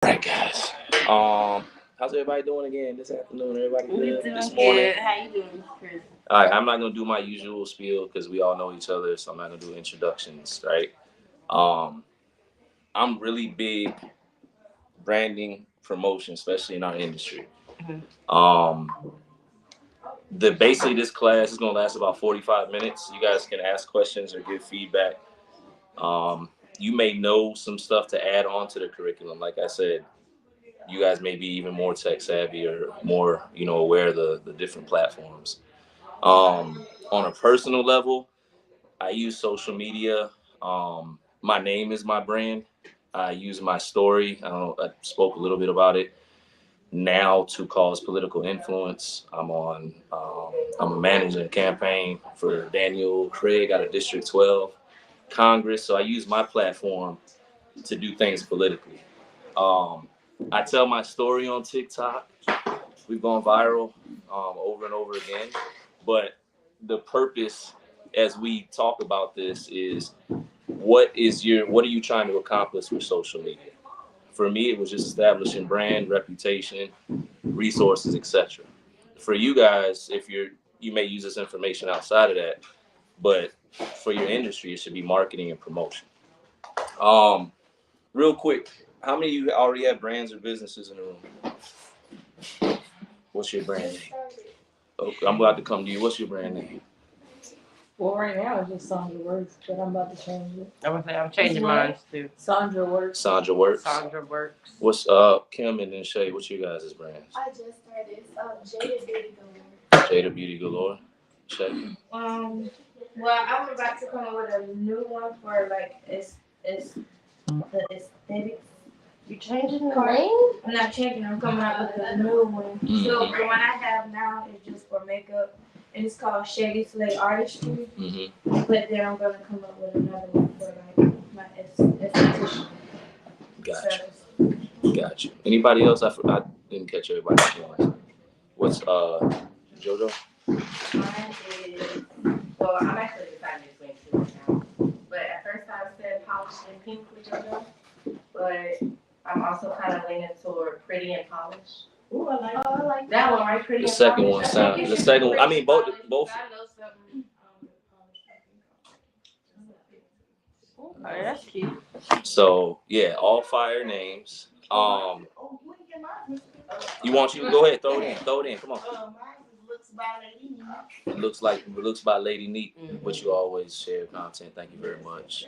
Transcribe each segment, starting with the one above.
All right, guys. How's everybody doing again this afternoon? Everybody good this morning? Good. How you doing, Chris? All right, I'm not gonna do my usual spiel because we all know each other, so I'm not gonna do introductions, right? Um, I'm really big branding promotion, especially in our industry. Um, the basically this class is gonna last about 45 minutes. You guys can ask questions or give feedback. Um, you may know some stuff to add on to the curriculum. Like I said, you guys may be even more tech savvy or more, aware of the different platforms. On a personal level, I use social media. My name is my brand. I use my story. I spoke a little bit about it now to cause political influence. I'm managing a campaign for Daniel Craig out of District 12 Congress. So I use my platform to do things politically. Um, I tell my story on TikTok. We've gone viral over and over again. But the purpose, as we talk about this, is what are you trying to accomplish with social media? For me, it was just establishing brand, reputation, resources, etc. For you guys, if you may use this information outside of that, but for your industry, it should be marketing and promotion. Um, Real quick, how many of you already have brands or businesses in the room? What's your brand name? Okay, I'm about to come to you. What's your brand name? Well, right now it's just Sandra Works, but I'm about to change it. I was say I'm changing mine too. Sandra Works. Sandra Works. Sandra Works. What's Kim and then Shay? What's your guys' brands? I just started Jada Beauty Galore. Jada Beauty Galore. Shay. Well, I'm about to come up with a new one for like it's the aesthetics. You changing the part. name? I'm not changing. I'm coming up with a new one. Mm-hmm. So the one I have now is just for makeup, and it's called Shady Slay Artistry. Mm-hmm. But then I'm gonna come up with another one for like my esthetician. Gotcha. Anybody else? I didn't catch everybody. What's JoJo? Mine is, well, I'm actually deciding between two now. But at first I said polished and pink with JoJo. But I'm also kind of leaning toward pretty and polished. Ooh, I like That one, right? Pretty The and second polished. one I think sounds. it The should second be one. I mean, both. pretty Both. I know something. Okay, that's cute. So yeah, all fire names. You want you go ahead, throw it in. Come on. Looks by Lady Neat, which you always share content. Thank you very much.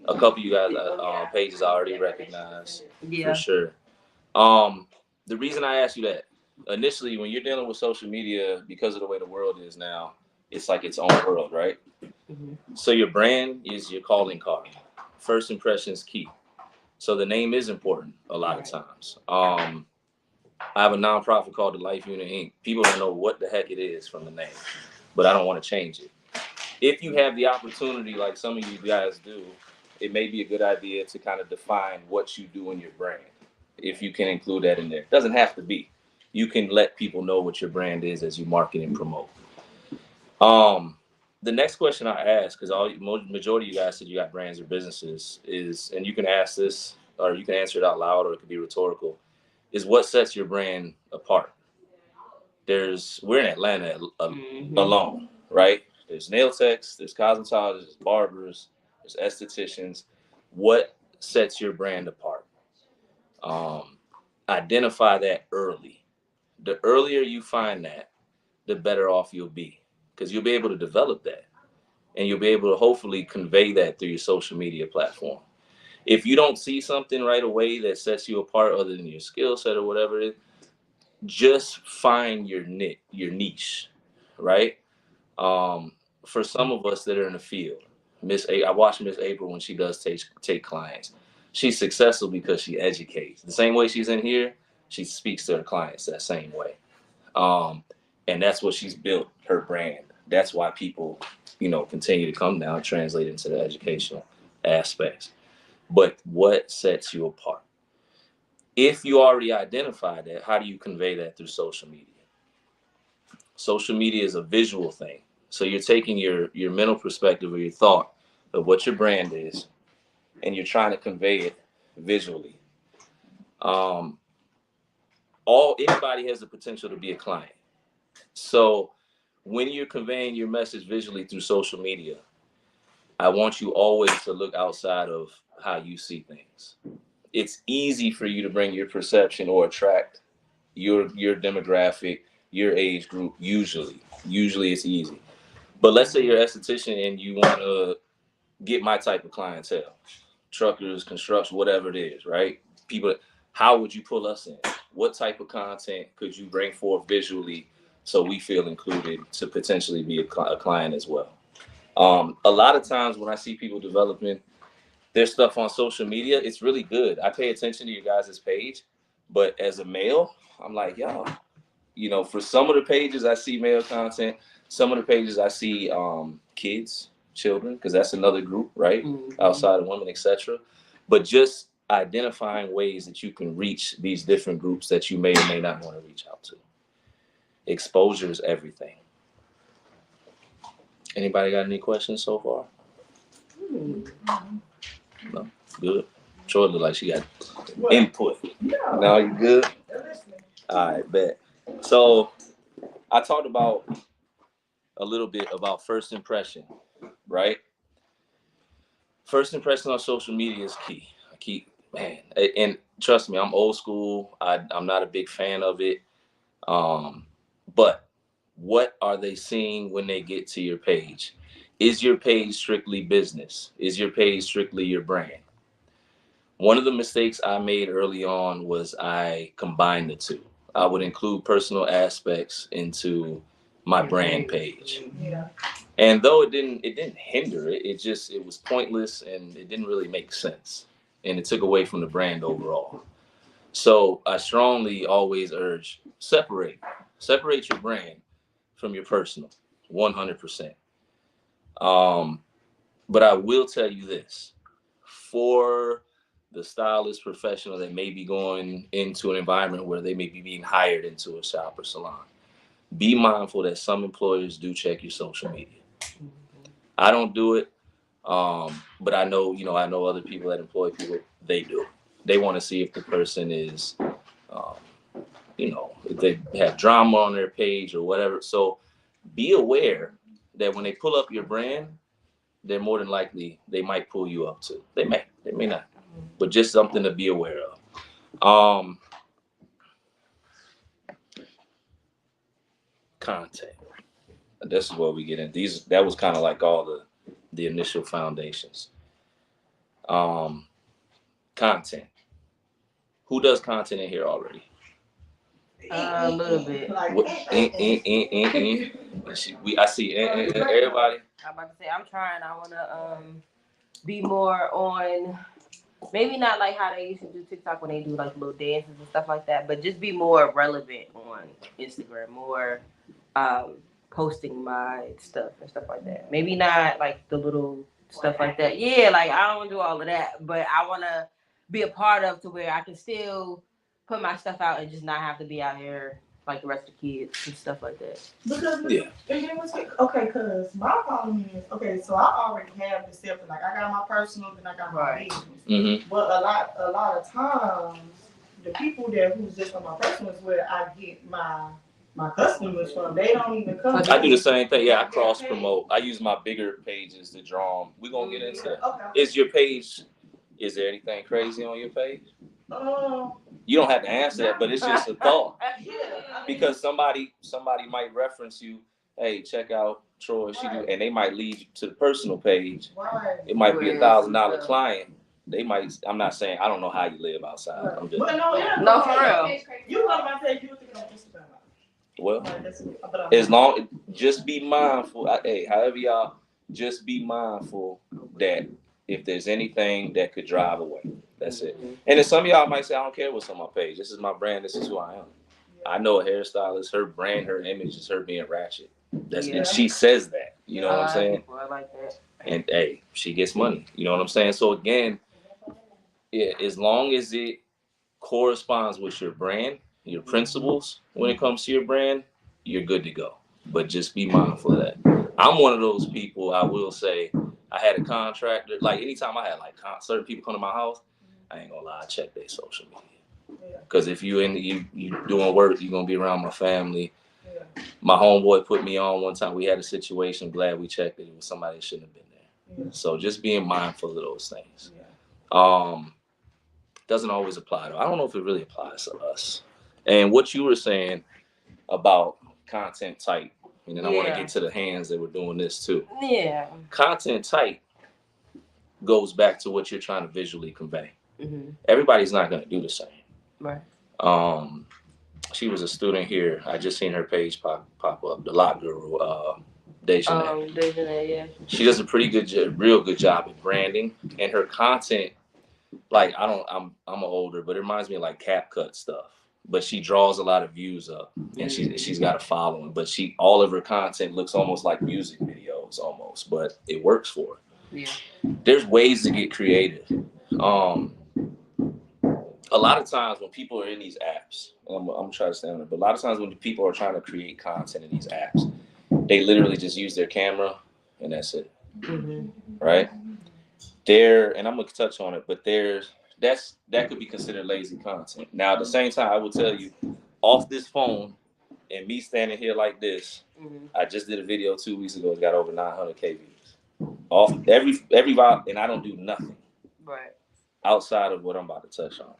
A couple of you guys pages I already recognize for sure. The reason I asked you that initially, when you're dealing with social media, because of the way the world is now, it's like its own world, right? Mm-hmm. So your brand is your calling card. First impression is key. So the name is important a lot of times. I have a nonprofit called the Life Unit Inc. People don't know what the heck it is from the name, but I don't want to change it. If you have the opportunity, like some of you guys do, it may be a good idea to kind of define what you do in your brand. If you can include that in there, it doesn't have to be. You can let people know what your brand is as you market and promote. The next question I ask, because majority of you guys said you got brands or businesses, is, and you can ask this or you can answer it out loud or it could be rhetorical, is what sets your brand apart? We're in Atlanta alone, right? There's nail techs, there's cosmetologists, there's barbers, there's estheticians. What sets your brand apart? Identify that early. The earlier you find that, the better off you'll be, because you'll be able to develop that and you'll be able to hopefully convey that through your social media platform. If you don't see something right away that sets you apart other than your skill set or whatever it is, just find your niche, right? For some of us that are in the field, I watch Miss April when she does take clients. She's successful because she educates. The same way she's in here, she speaks to her clients that same way. And that's what she's built her brand. That's why people, continue to come down, translate into the educational aspects. But what sets you apart? If you already identified that, how do you convey that through social media? Social media is a visual thing. So you're taking your mental perspective or your thought of what your brand is, and you're trying to convey it visually. Um, anybody has the potential to be a client. So when you're conveying your message visually through social media, I want you always to look outside of how you see things. It's easy for you to bring your perception or attract your demographic, your age group. Usually it's easy. But let's say you're an esthetician and you want to get my type of clientele, truckers, construction, whatever it is, right? People, how would you pull us in? What type of content could you bring forth visually so we feel included to potentially be a client as well? A lot of times when I see people developing their stuff on social media, it's really good. I pay attention to your guys' page, but as a male, I'm like, yo, you know, for some of the pages I see male content, some of the pages I see kids, children, because that's another group, right? Mm-hmm. Outside of women, etc. But just identifying ways that you can reach these different groups that you may or may not want to reach out to. Exposure is everything. Anybody got any questions so far? No? Good. Troy look like she got input. No, you good? All right, bet. So I talked about a little bit about first impression, right? First impression on social media is key. And trust me, I'm old school. I'm not a big fan of it. But what are they seeing when they get to your page? Is your page strictly business? Is your page strictly your brand? One of the mistakes I made early on was I combined the two. I would include personal aspects into my brand page. Yeah. And though it didn't hinder it, it was pointless and it didn't really make sense. And it took away from the brand overall. So I strongly always urge separate your brand from your personal, 100%. But I will tell you this, for the stylist professional that may be going into an environment where they may be being hired into a shop or salon, be mindful that some employers do check your social media. I don't do it, but I know other people that employ people, they do. They want to see if the person is, if they have drama on their page or whatever. So be aware that when they pull up your brand, they're more than likely, they might pull you up too. They may not, but just something to be aware of. Content. This is what we get in. That was kind of like all the initial foundations. Content. Who does content in here already? A little bit. I see everybody. I'm about to say I'm trying. I want to be more on, maybe not like how they used to do TikTok when they do like little dances and stuff like that, but just be more relevant on Instagram, more posting my stuff and stuff like that. Maybe not like the little stuff like that. Yeah, like I don't want to do all of that, but I want to be a part of to where I can still put my stuff out and just not have to be out here like the rest of the kids and stuff like that. Because my problem is, so I already have the stuff, like I got my personal, then I got my business. Mm-hmm. But a lot of times, the people who's just on my personal is where I get my customers from. They don't even come. I do the same thing. Yeah, I cross promote. I use my bigger pages to draw them. We're gonna get into that. Okay. Is your page? Is there anything crazy on your page? You don't have to answer that, but it's just a thought. Because somebody might reference you. Hey, check out Troy. She do, and they might lead you to the personal page. Right. It might be $1,000 client. They might. I'm not saying I don't know how you live outside. Right. I'm just. No, for real. You go to my page. You think on Instagram. Well, as long, just be mindful. However y'all, just be mindful that if there's anything that could drive away, that's it. And then some of y'all might say, I don't care what's on my page. This is my brand. This is who I am. I know a hairstylist, her brand, her image is her being ratchet. And she says that. You know what I'm saying? I like that. And she gets money. You know what I'm saying? So again, as long as it corresponds with your brand, your principles when it comes to your brand, you're good to go. But just be mindful of that. I'm one of those people, I will say, I had a contractor, like anytime I had like certain people come to my house, I ain't gonna lie, I check their social media. Because if you doing work, you're gonna be around my family. Yeah. My homeboy put me on one time. We had a situation. Glad we checked it. It was somebody that shouldn't have been there. Yeah. So just being mindful of those things. Yeah. Doesn't always apply though. I don't know if it really applies to us. And what you were saying about content type, and then I want to get to the hands that were doing this too. Yeah. Content type goes back to what you're trying to visually convey. Mm-hmm. Everybody's not going to do the same. Right. She was a student here. I just seen her page pop up. The Lot Guru, Dejanay. Dejanay, yeah. She does a pretty good, real good job at branding, and her content. Like I'm older, but it reminds me of like CapCut stuff. But she draws a lot of views up, and she's got a following. But all of her content looks almost like music videos, almost. But it works for her. Yeah. There's ways to get creative. A lot of times when people are in these apps, I'm trying to stay on it, but a lot of times when people are trying to create content in these apps, they literally just use their camera and that's it. Mm-hmm. Right? And I'm gonna touch on it, but that could be considered lazy content. Now at the same time, I will tell you, off this phone and me standing here like this, I just did a video 2 weeks ago. It got over 900K views. Off every vibe, and I don't do nothing. Right. Outside of what I'm about to touch on.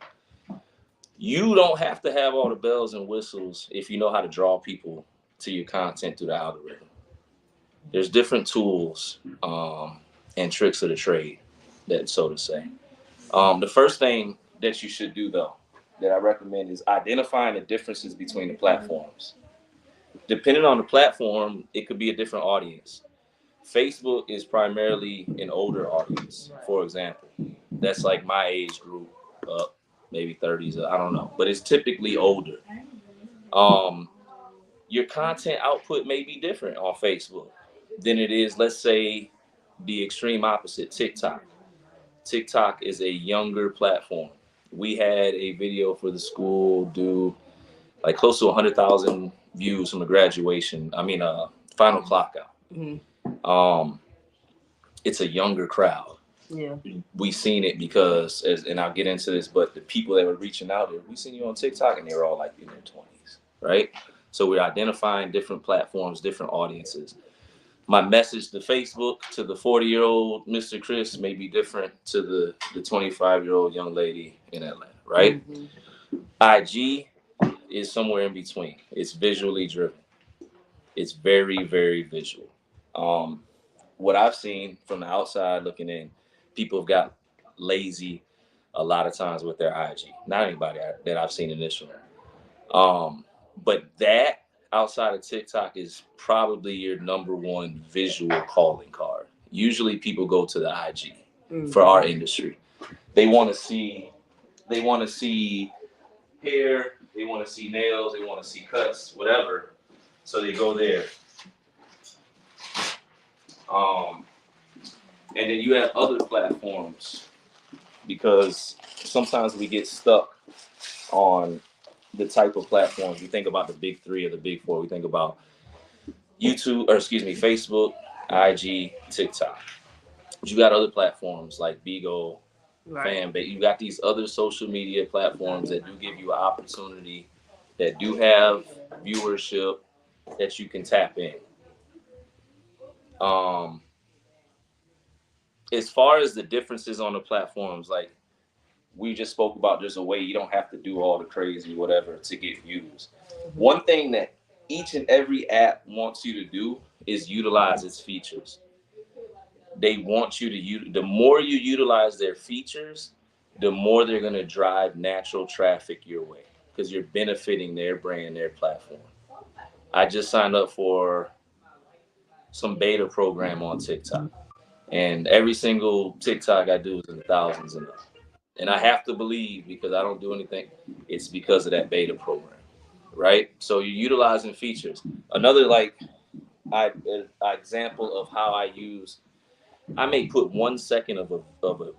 You don't have to have all the bells and whistles if you know how to draw people to your content through the algorithm. There's different tools and tricks of the trade, that so to say. The first thing that you should do, though, that I recommend is identifying the differences between the platforms. Depending on the platform, it could be a different audience. Facebook is primarily an older audience, for example. That's like my age group, maybe 30s, I don't know. But it's typically older. Your content output may be different on Facebook than it is, let's say, the extreme opposite, TikTok. TikTok is a younger platform. We had a video for the school do like close to 100,000 views from a final clock out. Mm-hmm. It's a younger crowd. Yeah. We seen it because, and I'll get into this, but the people that were reaching out there, we seen you on TikTok and they were all like in their 20s, right? So we're identifying different platforms, different audiences. My message to Facebook, to the 40-year-old Mr. Chris, may be different to the 25-year-old young lady in Atlanta, right? Mm-hmm. IG is somewhere in between. It's visually driven. It's very, very visual. What I've seen from the outside looking in, people have got lazy a lot of times with their IG. Not anybody that I've seen in this room. But that outside of TikTok is probably your number one visual calling card. Usually people go to the IG for our industry. They want to see hair, they want to see nails, they want to see cuts, whatever. So they go there. And then you have other platforms because sometimes we get stuck on the type of platforms. We think about the big three or the big four. We think about Facebook, IG, TikTok. But you got other platforms like Bigo, Fanbase. You got these other social media platforms that do give you an opportunity, that do have viewership that you can tap in. As far as the differences on the platforms, like we just spoke about, there's a way you don't have to do all the crazy whatever to get views. One thing that each and every app wants you to do is utilize its features. They want you to the more you utilize their features, the more they're going to drive natural traffic your way because you're benefiting their brand, their platform. I just signed up for some beta program on TikTok, and every single TikTok I do is in the thousands and up. And I have to believe, because I don't do anything, it's because of that beta program, right? So you're utilizing features. Another example of how I may put 1 second of a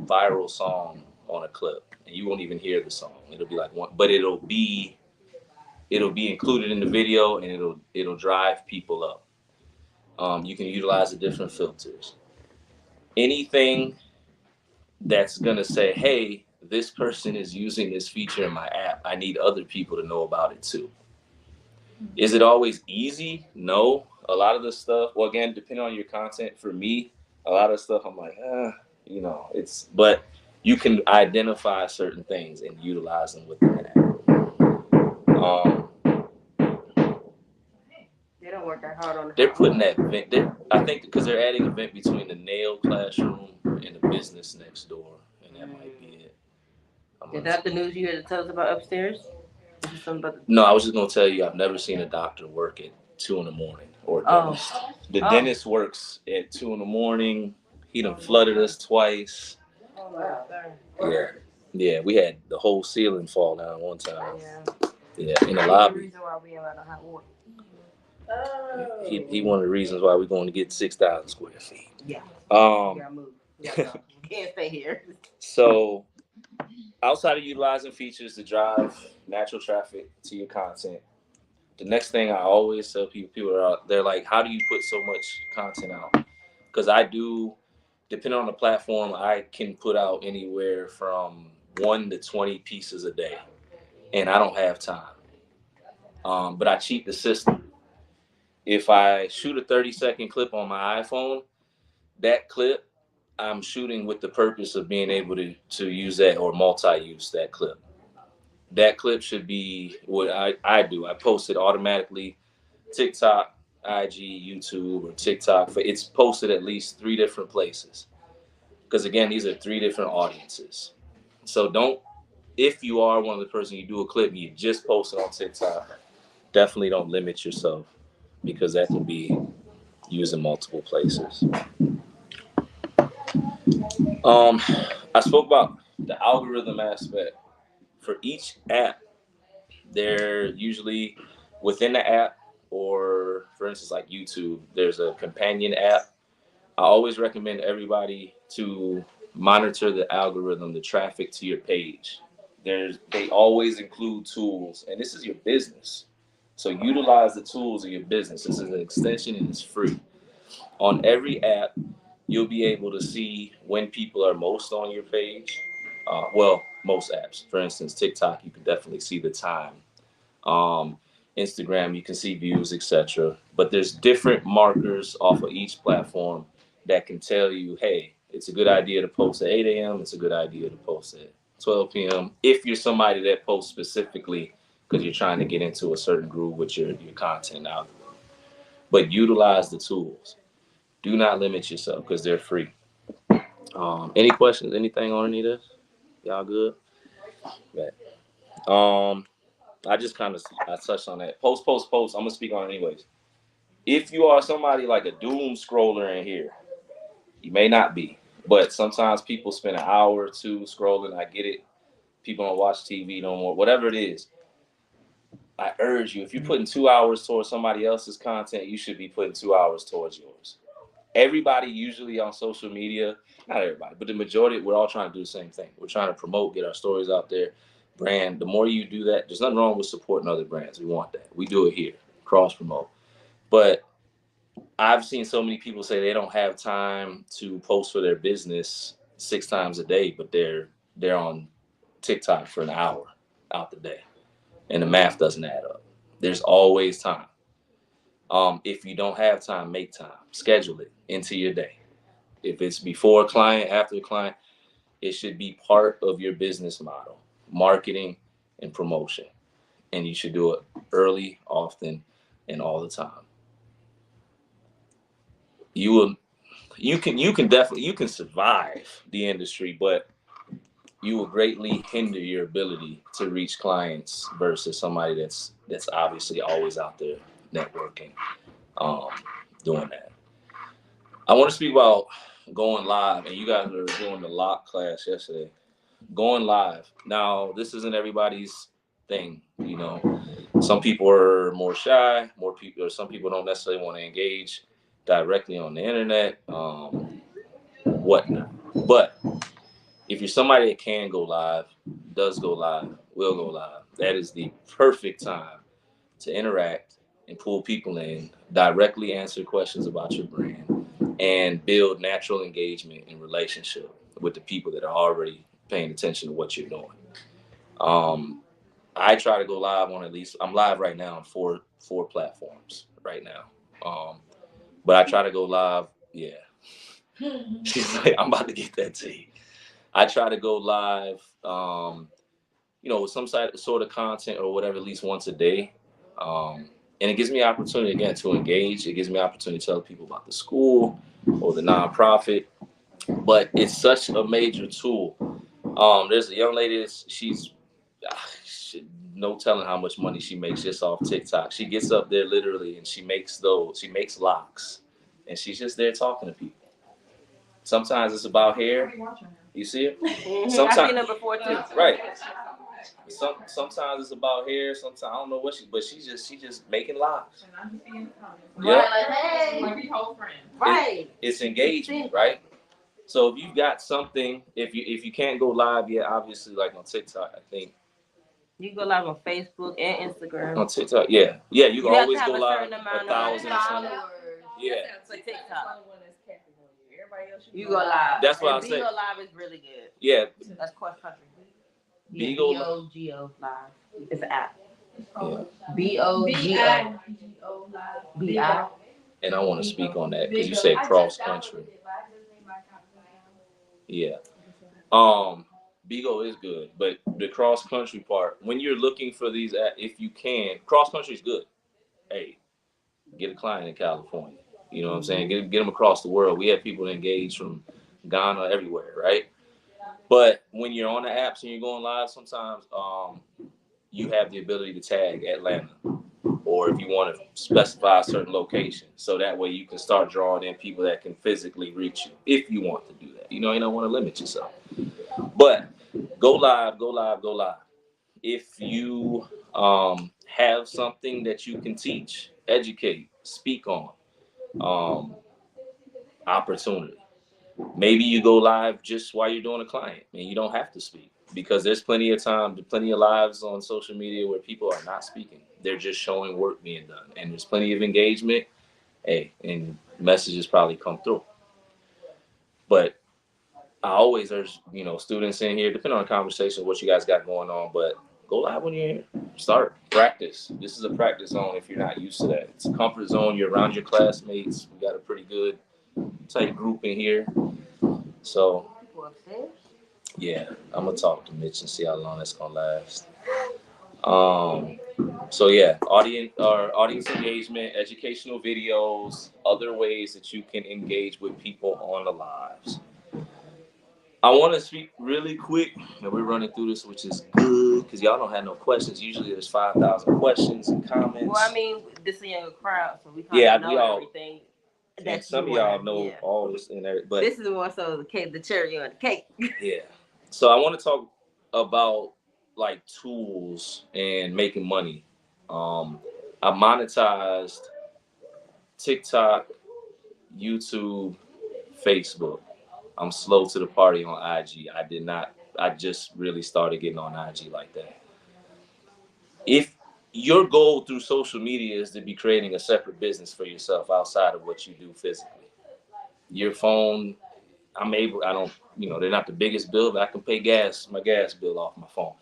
viral song on a clip, and you won't even hear the song. It'll be like one, but it'll be included in the video, and it'll drive people up. You can utilize the different filters. Anything that's gonna say, hey, this person is using this feature in my app. I need other people to know about it too. Is it always easy? No. A lot of the stuff, well, again, depending on your content, for me, a lot of stuff I'm like, but you can identify certain things and utilize them within the app. They don't work that hard on. They're putting that vent. I think because they're adding a vent between the nail classroom and the business next door, and that might be it. Is that the news you had to tell us about upstairs? No, I was just gonna tell you I've never seen a doctor work at 2 a.m. or a dentist. The dentist works at 2 a.m. He done flooded us twice. Oh, wow. Yeah. We had the whole ceiling fall down one time. Yeah, in the The lobby. reason why we allowed to hot water. He one of the reasons why we're going to get 6,000 square feet. Yeah. We gotta move. We can't stay here. So, outside of utilizing features to drive natural traffic to your content, the next thing I always tell people they're like, how do you put so much content out? Because I do, depending on the platform, I can put out anywhere from 1 to 20 pieces a day, and I don't have time. But I cheat the system. If I shoot a 30-second clip on my iPhone, that clip I'm shooting with the purpose of being able to use that or multi-use that clip. That clip should be what I do. I post it automatically, TikTok, IG, YouTube, or TikTok. It's posted at least 3 different places. Because again, these are 3 different audiences. So if you are one of the person, you do a clip and you just post it on TikTok, definitely don't limit yourself, because that can be used in multiple places. I spoke about the algorithm aspect. For each app, they're usually within the app, or for instance, like YouTube, there's a companion app. I always recommend everybody to monitor the algorithm, the traffic to your page. They always include tools, and this is your business. So utilize the tools of your business. This is an extension and it's free. On every app, you'll be able to see when people are most on your page. Most apps. For instance, TikTok, you can definitely see the time. Instagram, you can see views, etc. But there's different markers off of each platform that can tell you, hey, it's a good idea to post at 8 a.m. It's a good idea to post at 12 p.m. If you're somebody that posts specifically because you're trying to get into a certain groove with your content algorithm. But utilize the tools. Do not limit yourself because they're free. Any questions? Anything on any of this? Y'all good? Okay. I just kind of touched on that. Post. I'm gonna speak on it anyways. If you are somebody like a doom scroller in here, you may not be, but sometimes people spend an hour or 2 scrolling. I get it. People don't watch TV no more. Whatever it is, I urge you, if you're putting 2 hours towards somebody else's content, you should be putting 2 hours towards yours. Everybody usually on social media, not everybody, but the majority, we're all trying to do the same thing. We're trying to promote, get our stories out there. Brand, the more you do that, there's nothing wrong with supporting other brands. We want that. We do it here, cross promote. But I've seen so many people say they don't have time to post for their business 6 times a day, but they're on TikTok for an hour out the day. And the math doesn't add up. There's always time. If you don't have time, make time. Schedule it into your day. If it's before a client, after a client, it should be part of your business model, marketing and promotion. And you should do it early, often, and all the time. You can survive the industry, but you will greatly hinder your ability to reach clients versus somebody that's obviously always out there networking, doing that. I want to speak about going live, and you guys were doing the lock class yesterday. Going live. Now, this isn't everybody's thing, you know. Some people are more shy, some people don't necessarily want to engage directly on the internet, whatnot. But if you're somebody that can go live, does go live, will go live, that is the perfect time to interact and pull people in, directly answer questions about your brand, and build natural engagement and relationship with the people that are already paying attention to what you're doing. I try to go live on at least, I'm live right now on four platforms right now. But I try to go live, yeah. She's like, I'm about to get that tea. I try to go live, with some sort of content or whatever, at least once a day. And it gives me opportunity, again, to engage. It gives me opportunity to tell people about the school or the nonprofit. But it's such a major tool. There's a young lady, she's no telling how much money she makes just off TikTok. She gets up there literally and she makes locks. And she's just there talking to people. Sometimes it's about hair. You see it? Mm-hmm. I've seen them before too. Right. Sometimes it's about hair. Sometimes I don't know what she's just making locks. Yeah. Right, like, hey, like we whole friends. Right. It's engagement, right? So if you've got something, if you can't go live yet, obviously like on TikTok, I think. You go live on Facebook and Instagram. On TikTok, yeah, you can always go live 1,000 followers. Yeah. For TikTok. You go live. That's what I say. Bigo Live is really good. Yeah. That's cross country. Bigo Bigo Live. It's an app. Yeah. Bigo Live. And I want to speak on that because you said cross country. Yeah. Bigo is good, but the cross country part, when you're looking for these, if you can, cross country is good. Hey, get a client in California. You know what I'm saying? Get them across the world. We have people engaged from Ghana, everywhere, right? But when you're on the apps and you're going live, sometimes you have the ability to tag Atlanta, or if you want to specify a certain location, so that way you can start drawing in people that can physically reach you if you want to do that. You don't want to limit yourself. But go live. If you have something that you can teach, educate, speak on, opportunity. Maybe you go live just while you're doing a client and you don't have to speak, because there's plenty of lives on social media where people are not speaking. They're just showing work being done, and there's plenty of engagement. Hey, and messages probably come through. But I always urge, students in here, depending on the conversation, what you guys got going on, but go live when you're here. Start, practice. This is a practice zone if you're not used to that. It's a comfort zone. You're around your classmates. We got a pretty good tight group in here. So, yeah, I'm going to talk to Mitch and see how long that's going to last. So yeah, audience engagement, educational videos, other ways that you can engage with people on the lives. I want to speak really quick, and we're running through this, which is good because y'all don't have no questions. Usually there's 5,000 questions and comments. Well, I mean, this is a younger crowd, so we kind of know everything. That some of y'all know all this and everything, but this is more so the cake, the cherry on the cake. Yeah. So I want to talk about like tools and making money. I monetized TikTok, YouTube, Facebook. I'm slow to the party on IG. I just really started getting on IG like that. If your goal through social media is to be creating a separate business for yourself outside of what you do physically, your phone, they're not the biggest bill, but I can pay my gas bill off my phone.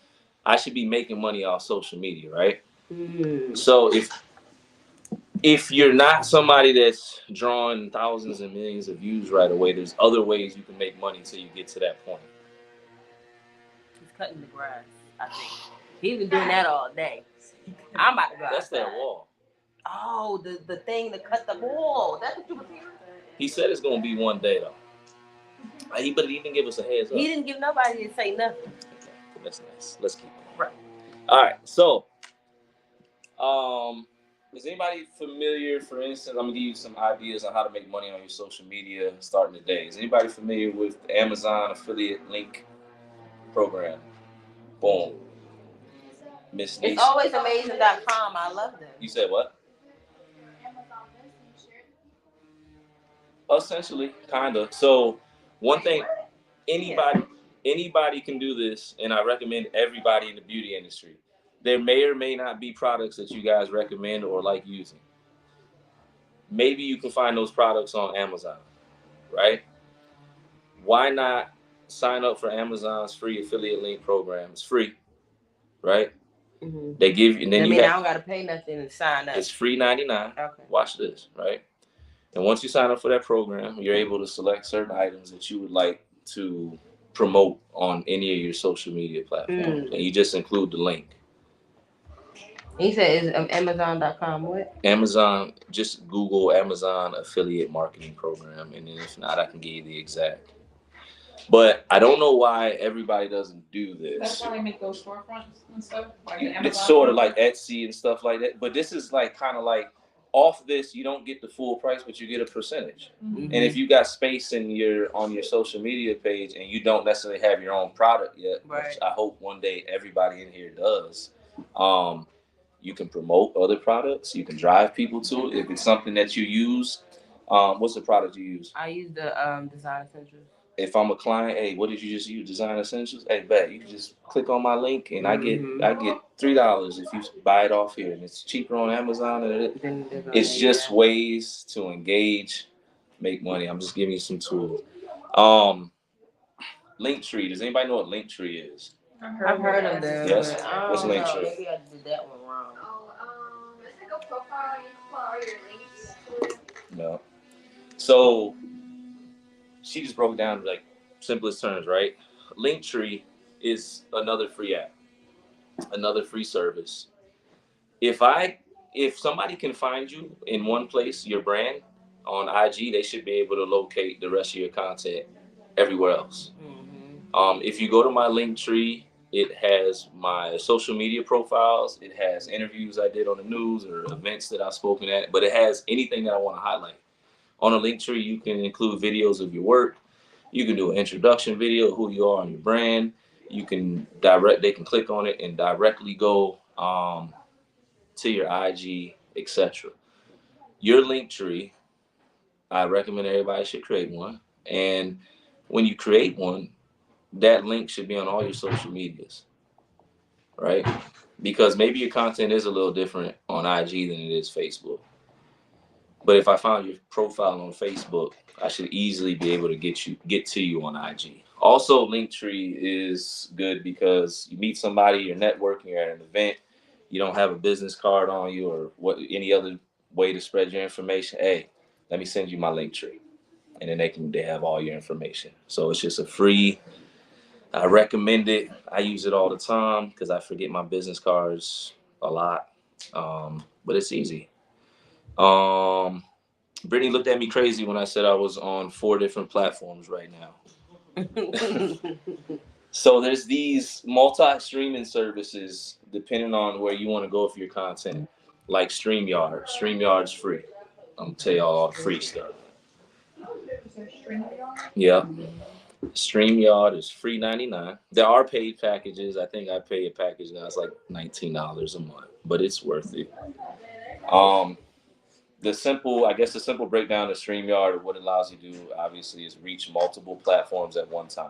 I should be making money off social media, right? Mm. So if you're not somebody that's drawing thousands and millions of views right away, there's other ways you can make money until you get to that point. He's cutting the grass, I think. He's been doing that all day. I'm about to go That's outside. that wall. Oh, the thing to cut the wall. That's what you were saying? He said it's going to be one day, though. But he didn't give us a heads up. He didn't give nobody to say nothing. Okay, that's nice. Let's keep it. Right. All right, so is anybody familiar, for instance, I'm going to give you some ideas on how to make money on your social media starting today. Is anybody familiar with the Amazon affiliate link program? Boom. Miss It's alwaysamazing.com. I love them. You said what? Essentially, kind of. So one thing, anybody can do this, and I recommend everybody in the beauty industry. There may or may not be products that you guys recommend or like using. Maybe you can find those products on Amazon, right? Why not sign up for Amazon's free affiliate link program. It's free, right? Mm-hmm. They give you, and then I don't gotta pay nothing to sign up. It's free 99. Okay. Watch this, right? And once you sign up for that program, you're able to select certain items that you would like to promote on any of your social media platforms, and you just include the link. He said, "Is Amazon.com what?" Amazon. Just Google Amazon affiliate marketing program, and then if not, I can give you the exact. But I don't know why everybody doesn't do this. That's why they make those storefronts and stuff. Like It's sort of like Etsy and stuff like that. But this is like kind of like off this, you don't get the full price, but you get a percentage. Mm-hmm. And if you got space on your social media page and you don't necessarily have your own product yet, which I hope one day everybody in here does, you can promote other products. You can drive people to it if it's something that you use. What's the product you use? I use the Design Essentials. If I'm a client, hey, what did you just use? Design Essentials? Hey, bet you can just click on my link and I get $3 if you buy it off here, and it's cheaper on Amazon. It's just ways to engage, make money. I'm just giving you some tools. Linktree. Does anybody know what Linktree is? I've heard of them. Yes. What's Linktree? Maybe I did that one wrong. It's like a profile. You can put all your links. No. So she just broke it down like simplest terms, right? Linktree is another free app, another free service. If somebody can find you in one place, your brand on IG, they should be able to locate the rest of your content everywhere else. Mm-hmm. If you go to my Linktree, it has my social media profiles. It has interviews I did on the news or events that I've spoken at, but it has anything that I want to highlight. On a Linktree, you can include videos of your work. You can do an introduction video, who you are and your brand. You can they can click on it and directly go to your IG, etc. Your Linktree, I recommend everybody should create one. And when you create one, that link should be on all your social medias, right? Because maybe your content is a little different on IG than it is Facebook. But if I found your profile on Facebook, I should easily be able to get to you on IG. Also, Linktree is good because you meet somebody, you're networking, you're at an event, you don't have a business card on you or any other way to spread your information. Hey, let me send you my Linktree, and then they have all your information. So it's just a free. I recommend it. I use it all the time because I forget my business cards a lot, but it's easy. Brittany looked at me crazy when I said I was on 4 different platforms right now. So there's these multi-streaming services depending on where you want to go for your content, like StreamYard. StreamYard's free. I'm gonna tell y'all all the free stuff. Yeah. StreamYard is free $99. There are paid packages. I think I pay a package now. It's like $19 a month, but it's worth it. The simple breakdown of StreamYard of what it allows you to do, obviously, is reach multiple platforms at one time.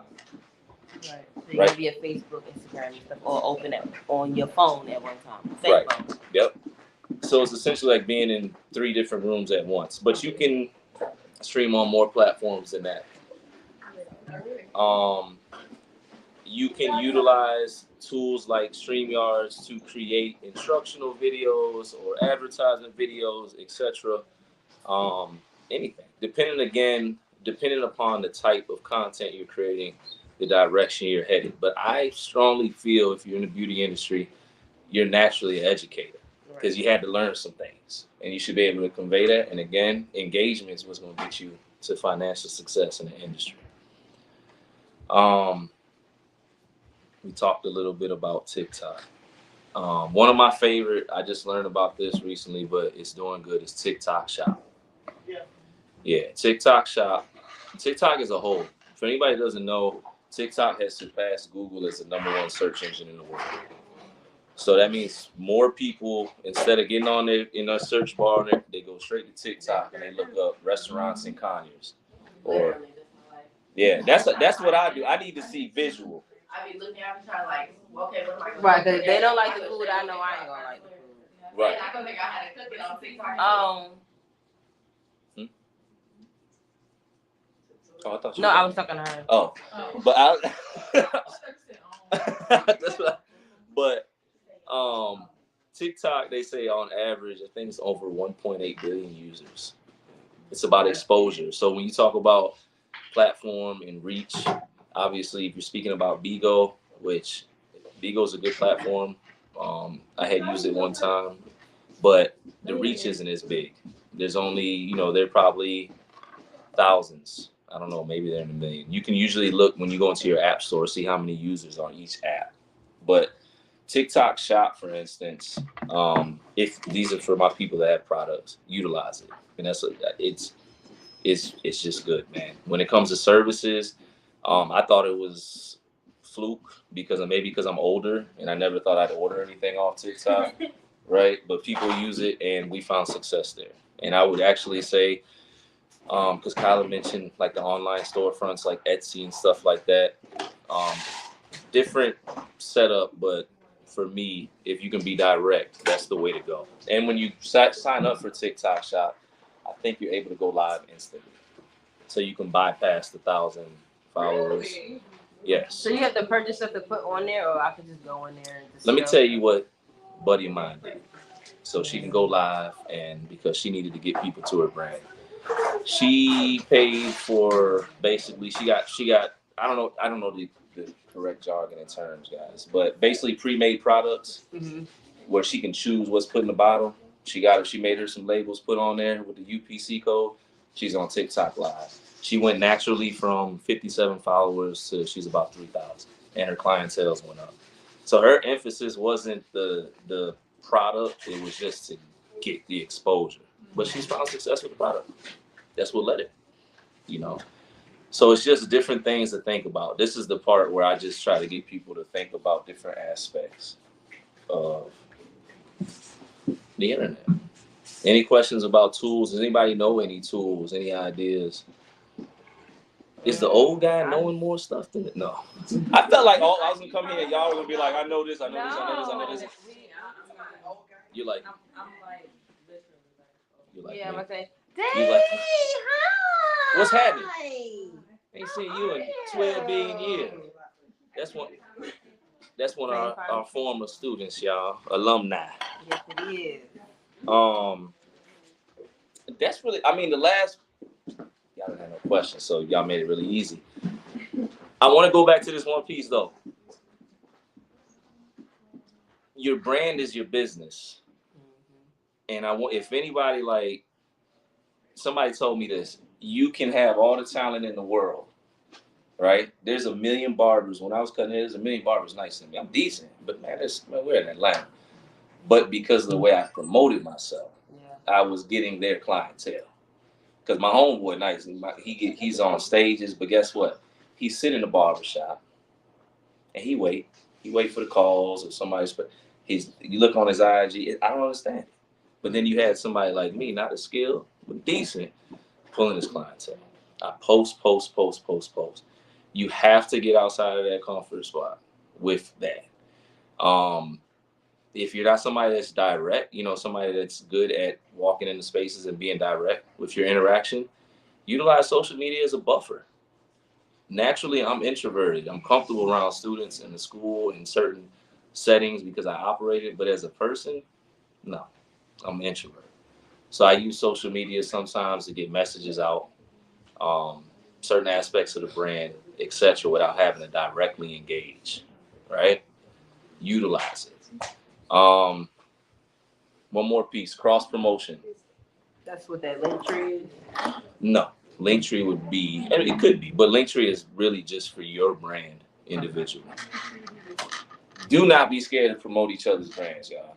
Right. So you can be a Facebook, Instagram, and stuff, or open it on your phone at one time. Same phone. Yep. So it's essentially like being in 3 different rooms at once, but you can stream on more platforms than that. You can utilize tools like StreamYards to create instructional videos or advertisement videos, etc. Anything, depending upon the type of content you're creating, the direction you're headed. But I strongly feel if you're in the beauty industry, you're naturally an educator because you had to learn some things, and you should be able to convey that. And again, engagement is what's going to get you to financial success in the industry. We talked a little bit about TikTok. One of my favorite, I just learned about this recently, but it's doing good, is TikTok Shop. Yeah, TikTok Shop. TikTok as a whole. For anybody who doesn't know, TikTok has surpassed Google as the #1 search engine in the world. So that means more people, instead of getting on there in their search bar, they go straight to TikTok and they look up restaurants and Conyers. Or yeah, that's what I do. I need to see visual. I be looking, I be trying to like, okay, what am I gonna Right, because if they don't like the food, I know I ain't gonna like the food. Right. I can figure out how to cook it on TikTok. Oh, I thought you No, were I was talking to her. Oh, but that's what. But TikTok, they say on average, I think it's over 1.8 billion users. It's about exposure. So when you talk about platform and reach, obviously, if you're speaking about Bigo, which Bigo's a good platform. I had used it one time, but the reach isn't as big. There's only, they're probably thousands. I don't know, maybe they're in a million. You can usually look when you go into your app store, see how many users on each app. But TikTok Shop, for instance, if these are for my people that have products, utilize it, and it's just good, man. When it comes to services, I thought it was fluke because I'm older and I never thought I'd order anything off TikTok, right? But people use it and we found success there. And I would actually say, because Kyla mentioned like the online storefronts like Etsy and stuff like that, different setup, but for me, if you can be direct, that's the way to go. And when you sign up for TikTok Shop, I think you're able to go live instantly, so you can bypass the 1,000 followers. Really? Yes. So you have to purchase stuff to put on there, or I can just go in there and just. Let me tell you what buddy of mine did. So she can go live, and because she needed to get people to her brand, she paid for basically she got I don't know the correct jargon and terms, guys, but basically pre-made products where she can choose what's put in the bottle. She made her some labels put on there with the UPC code. She's on TikTok Live. She went naturally from 57 followers to she's about 3,000, and her clientele went up. So her emphasis wasn't the product; it was just to get the exposure. But she's found success with the product. That's what led it, So it's just different things to think about. This is the part where I just try to get people to think about different aspects of the internet. Any questions about tools? Does anybody know any tools, any ideas? Is the old guy knowing more stuff than it? No. I felt like I was gonna come here and y'all were gonna be like, I know this. You're like, I'm like literally like. you're like, Yeah, I'm man. gonna say. You like, Hi. what's happening? They see you in 12 billion years. That's one of our former students, y'all, alumni. Yes, it is. That's really, the last, y'all didn't have no questions, so y'all made it really easy. I want to go back to this one piece though. Your brand is your business. And if anybody, like, somebody told me this, you can have all the talent in the world, right? There's a million barbers. When I was cutting hair, there's a million barbers nicer than me. I'm decent, but man, we're in Atlanta. But because of the way I promoted myself, I was getting their clientele. Because my homeboy nice, he's on stages, but guess what? He sit in the barbershop and he wait for the calls or somebody's. You look on his IG, I don't understand it. But then you had somebody like me, not a skill, but decent, pulling his clientele. I post. You have to get outside of that comfort spot with that. If you're not somebody that's direct, somebody that's good at walking into spaces and being direct with your interaction, utilize social media as a buffer. Naturally, I'm introverted. I'm comfortable around students in the school in certain settings because I operated, but as a person, no, I'm introverted. So I use social media sometimes to get messages out, certain aspects of the brand, etc., without having to directly engage, right? Utilize it. One more piece, cross promotion. That's what that Linktree is? No, Linktree would be, it could be, but Linktree is really just for your brand individually. Do not be scared to promote each other's brands, y'all.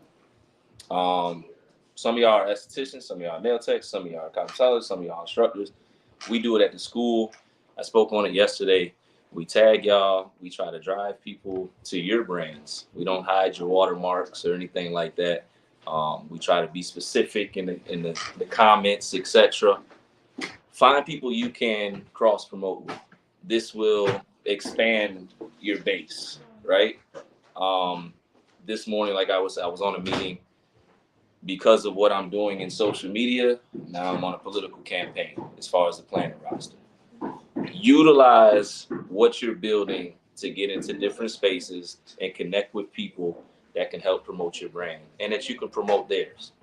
Some of y'all are estheticians, some of y'all are nail techs, some of y'all are cosmetologists, some of y'all are instructors. We do it at the school. I spoke on it yesterday. We tag y'all. We try to drive people to your brands. We don't hide your watermarks or anything like that. We try to be specific in the comments, etc. Find people you can cross promote with. This will expand your base, right? This morning, like I was on a meeting because of what I'm doing in social media. Now I'm on a political campaign as far as the planning roster. utilize what you're building to get into different spaces and connect with people that can help promote your brand and that you can promote theirs.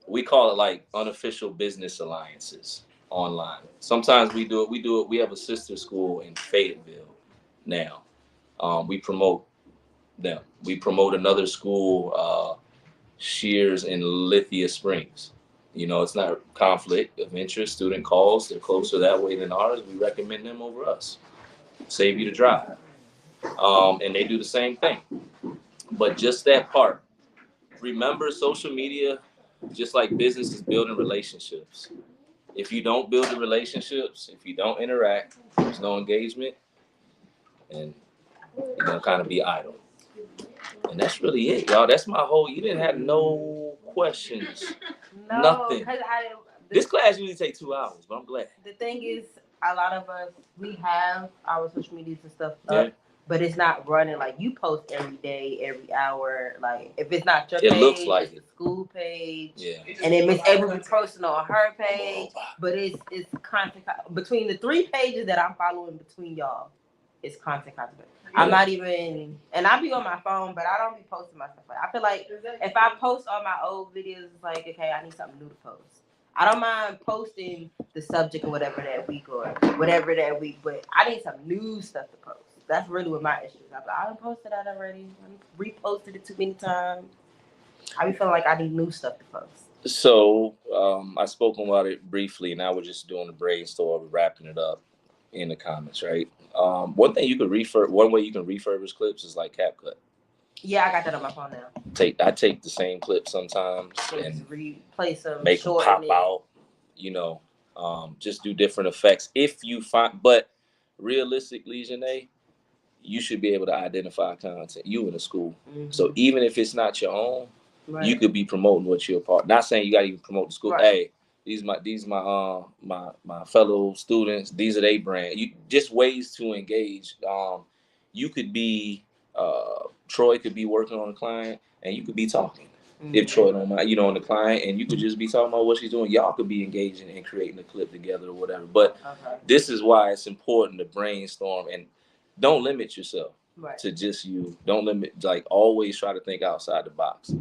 We call it like unofficial business alliances online. Sometimes we do it. We have a sister school in Fayetteville now. We promote them. We promote another school, Shears in Lithia Springs. You know, it's not a conflict of interest. Student calls, they're closer that way than ours. We recommend them over us. Save you the drive. And they do the same thing. But just that part. Remember, social media, just like business, is building relationships. If you don't build the relationships, if you don't interact, there's no engagement, and you're gonna kind of be idle. And that's really it, y'all. That's my whole. You didn't have no questions. No, Nothing. because This class usually takes 2 hours, but I'm glad. the thing is, a lot of us, we have our social medias and stuff Yeah. up, but it's not running. Like, you post every day, every hour. Like, if it's not your It page, looks like it's it. the school page. Yeah. And then Miss Ava be posting on her page, but it's content between the 3 pages that I'm following between y'all. It's content. I'm not even, and I be on my phone, but I don't be posting my stuff. I feel like if I post all my old videos, it's like, okay, I need something new to post. I don't mind posting the subject or whatever that week, but I need some new stuff to post. That's really what my issue is. I'm like, I done posted that already. I reposted it too many times. I be feeling like I need new stuff to post. So I spoke about it briefly, and now we're just doing the brainstorm, wrapping it up in the comments, right? One way you can refurbish clips is like CapCut. Yeah, I got that on my phone now. I take the same clips sometimes and replace them, make them pop out. You know, just do different effects. If you find, but realistically, Janae, you should be able to identify content. You in a school, so even if it's not your own, you could be promoting what you're a part. Not saying you got to even promote the school. Right. Hey, these my fellow students. These are their brand. You just ways to engage. You could be Troy could be working on a client, and you could be talking. If Troy don't mind, on the client, and you could just be talking about what she's doing. Y'all could be engaging and creating a clip together or whatever. But this is why it's important to brainstorm and don't limit yourself to just you. Don't limit, like, always try to think outside the box.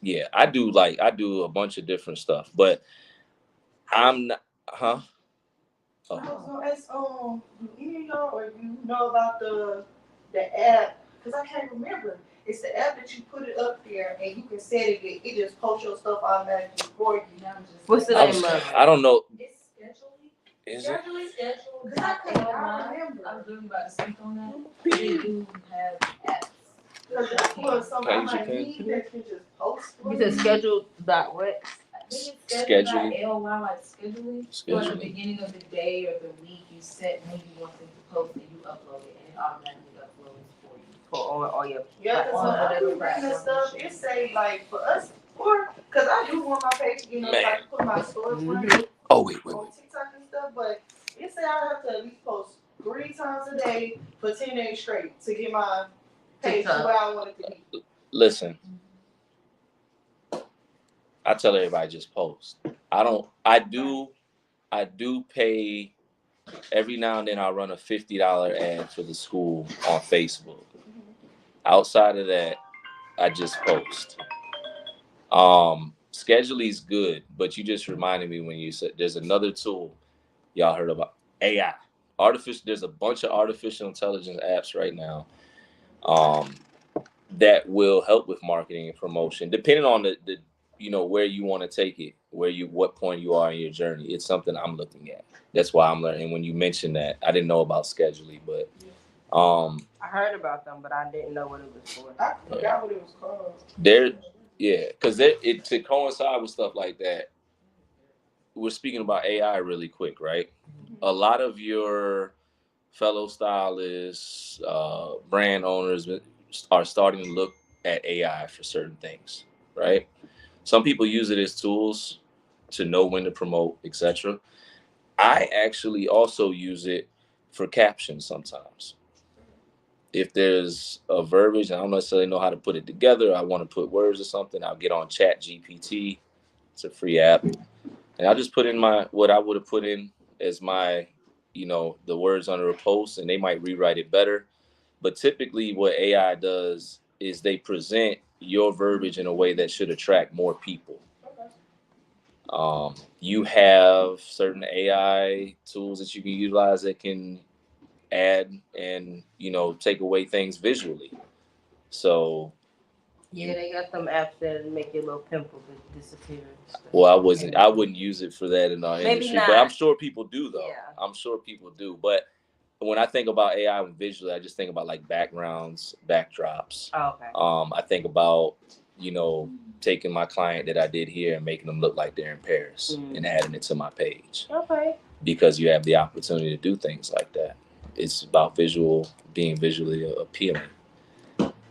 Yeah, I do a bunch of different stuff, but I'm not, huh? I was gonna ask, you know about the app, because I can't remember. It's the app that you put it up there and you can set it. It just posts your stuff automatically for you. What's the name of it? I don't know. It's Schedule.ly. Is it? Schedule. Because I remember. I was really about to speak on that. They do have apps. Because that's what something I might need that can just post. You said schedule.what? I think it's Scheduling. Schedule.ly, like scheduling. So at the beginning of the day or the week, you set maybe one thing to post and you upload it, and it automatically uploads for you. For all your Yeah, because I do random stuff. It say like for us, or because I do want my page, like put my stories on Oh wait. on TikTok and stuff, but it say I have to at least post 3 times a day for 10 days straight to get my page to where I want it to be. Listen, I tell everybody just post. I do pay every now and then. I run a $50 ad for the school on Facebook. Outside of that, I just post. Scheduling is good, but you just reminded me when you said there's another tool y'all heard about, AI. There's a bunch of artificial intelligence apps right now that will help with marketing and promotion, depending on the where you want to take it, what point you are in your journey. It's something I'm looking at. That's why I'm learning. When you mentioned that, I didn't know about Scheduling, but I heard about them, but I didn't know what it was for. I forgot what it was called. Because to coincide with stuff like that, we're speaking about AI really quick, right? A lot of your fellow stylists, brand owners are starting to look at AI for certain things, right? Some people use it as tools to know when to promote, etc. I actually also use it for captions sometimes. If there's a verbiage, I don't necessarily know how to put it together, I want to put words or something, I'll get on Chat GPT. It's a free app. And I'll just put in what I would have put in as my, the words under a post, and they might rewrite it better. But typically, what AI does is they present your verbiage in a way that should attract more people. You have certain AI tools that you can utilize that can add and take away things visually. So Yeah, they got some apps that make your little pimple disappear. well, I wouldn't use it for that in our Maybe industry, not. but I'm sure people do though. Yeah. I'm sure people do. But when I think about AI visually, I just think about like backgrounds, backdrops. Oh, okay. I think about taking my client that I did here and making them look like they're in Paris and adding it to my page. Okay. Because you have the opportunity to do things like that. It's about being visually appealing.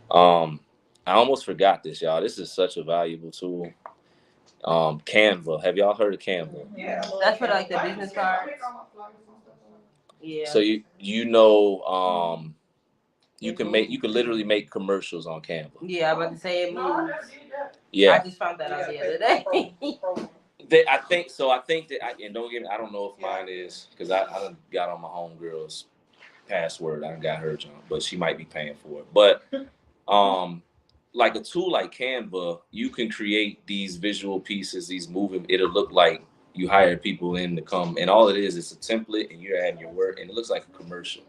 I almost forgot this, y'all. This is such a valuable tool. Canva. Have y'all heard of Canva? Yeah. That's for like the business cards. Yeah. So you can literally make commercials on Canva. Yeah, I'm about to say it moves. Yeah. I just found that out the other day. I think that, and don't get me, I don't know if mine is, because I done got on my homegirl's password. I done got her junk, but she might be paying for it. But like a tool like Canva, you can create these visual pieces, these moving. It'll look like you hire people in to come, and all it is a template, and you're adding your work, and it looks like a commercial.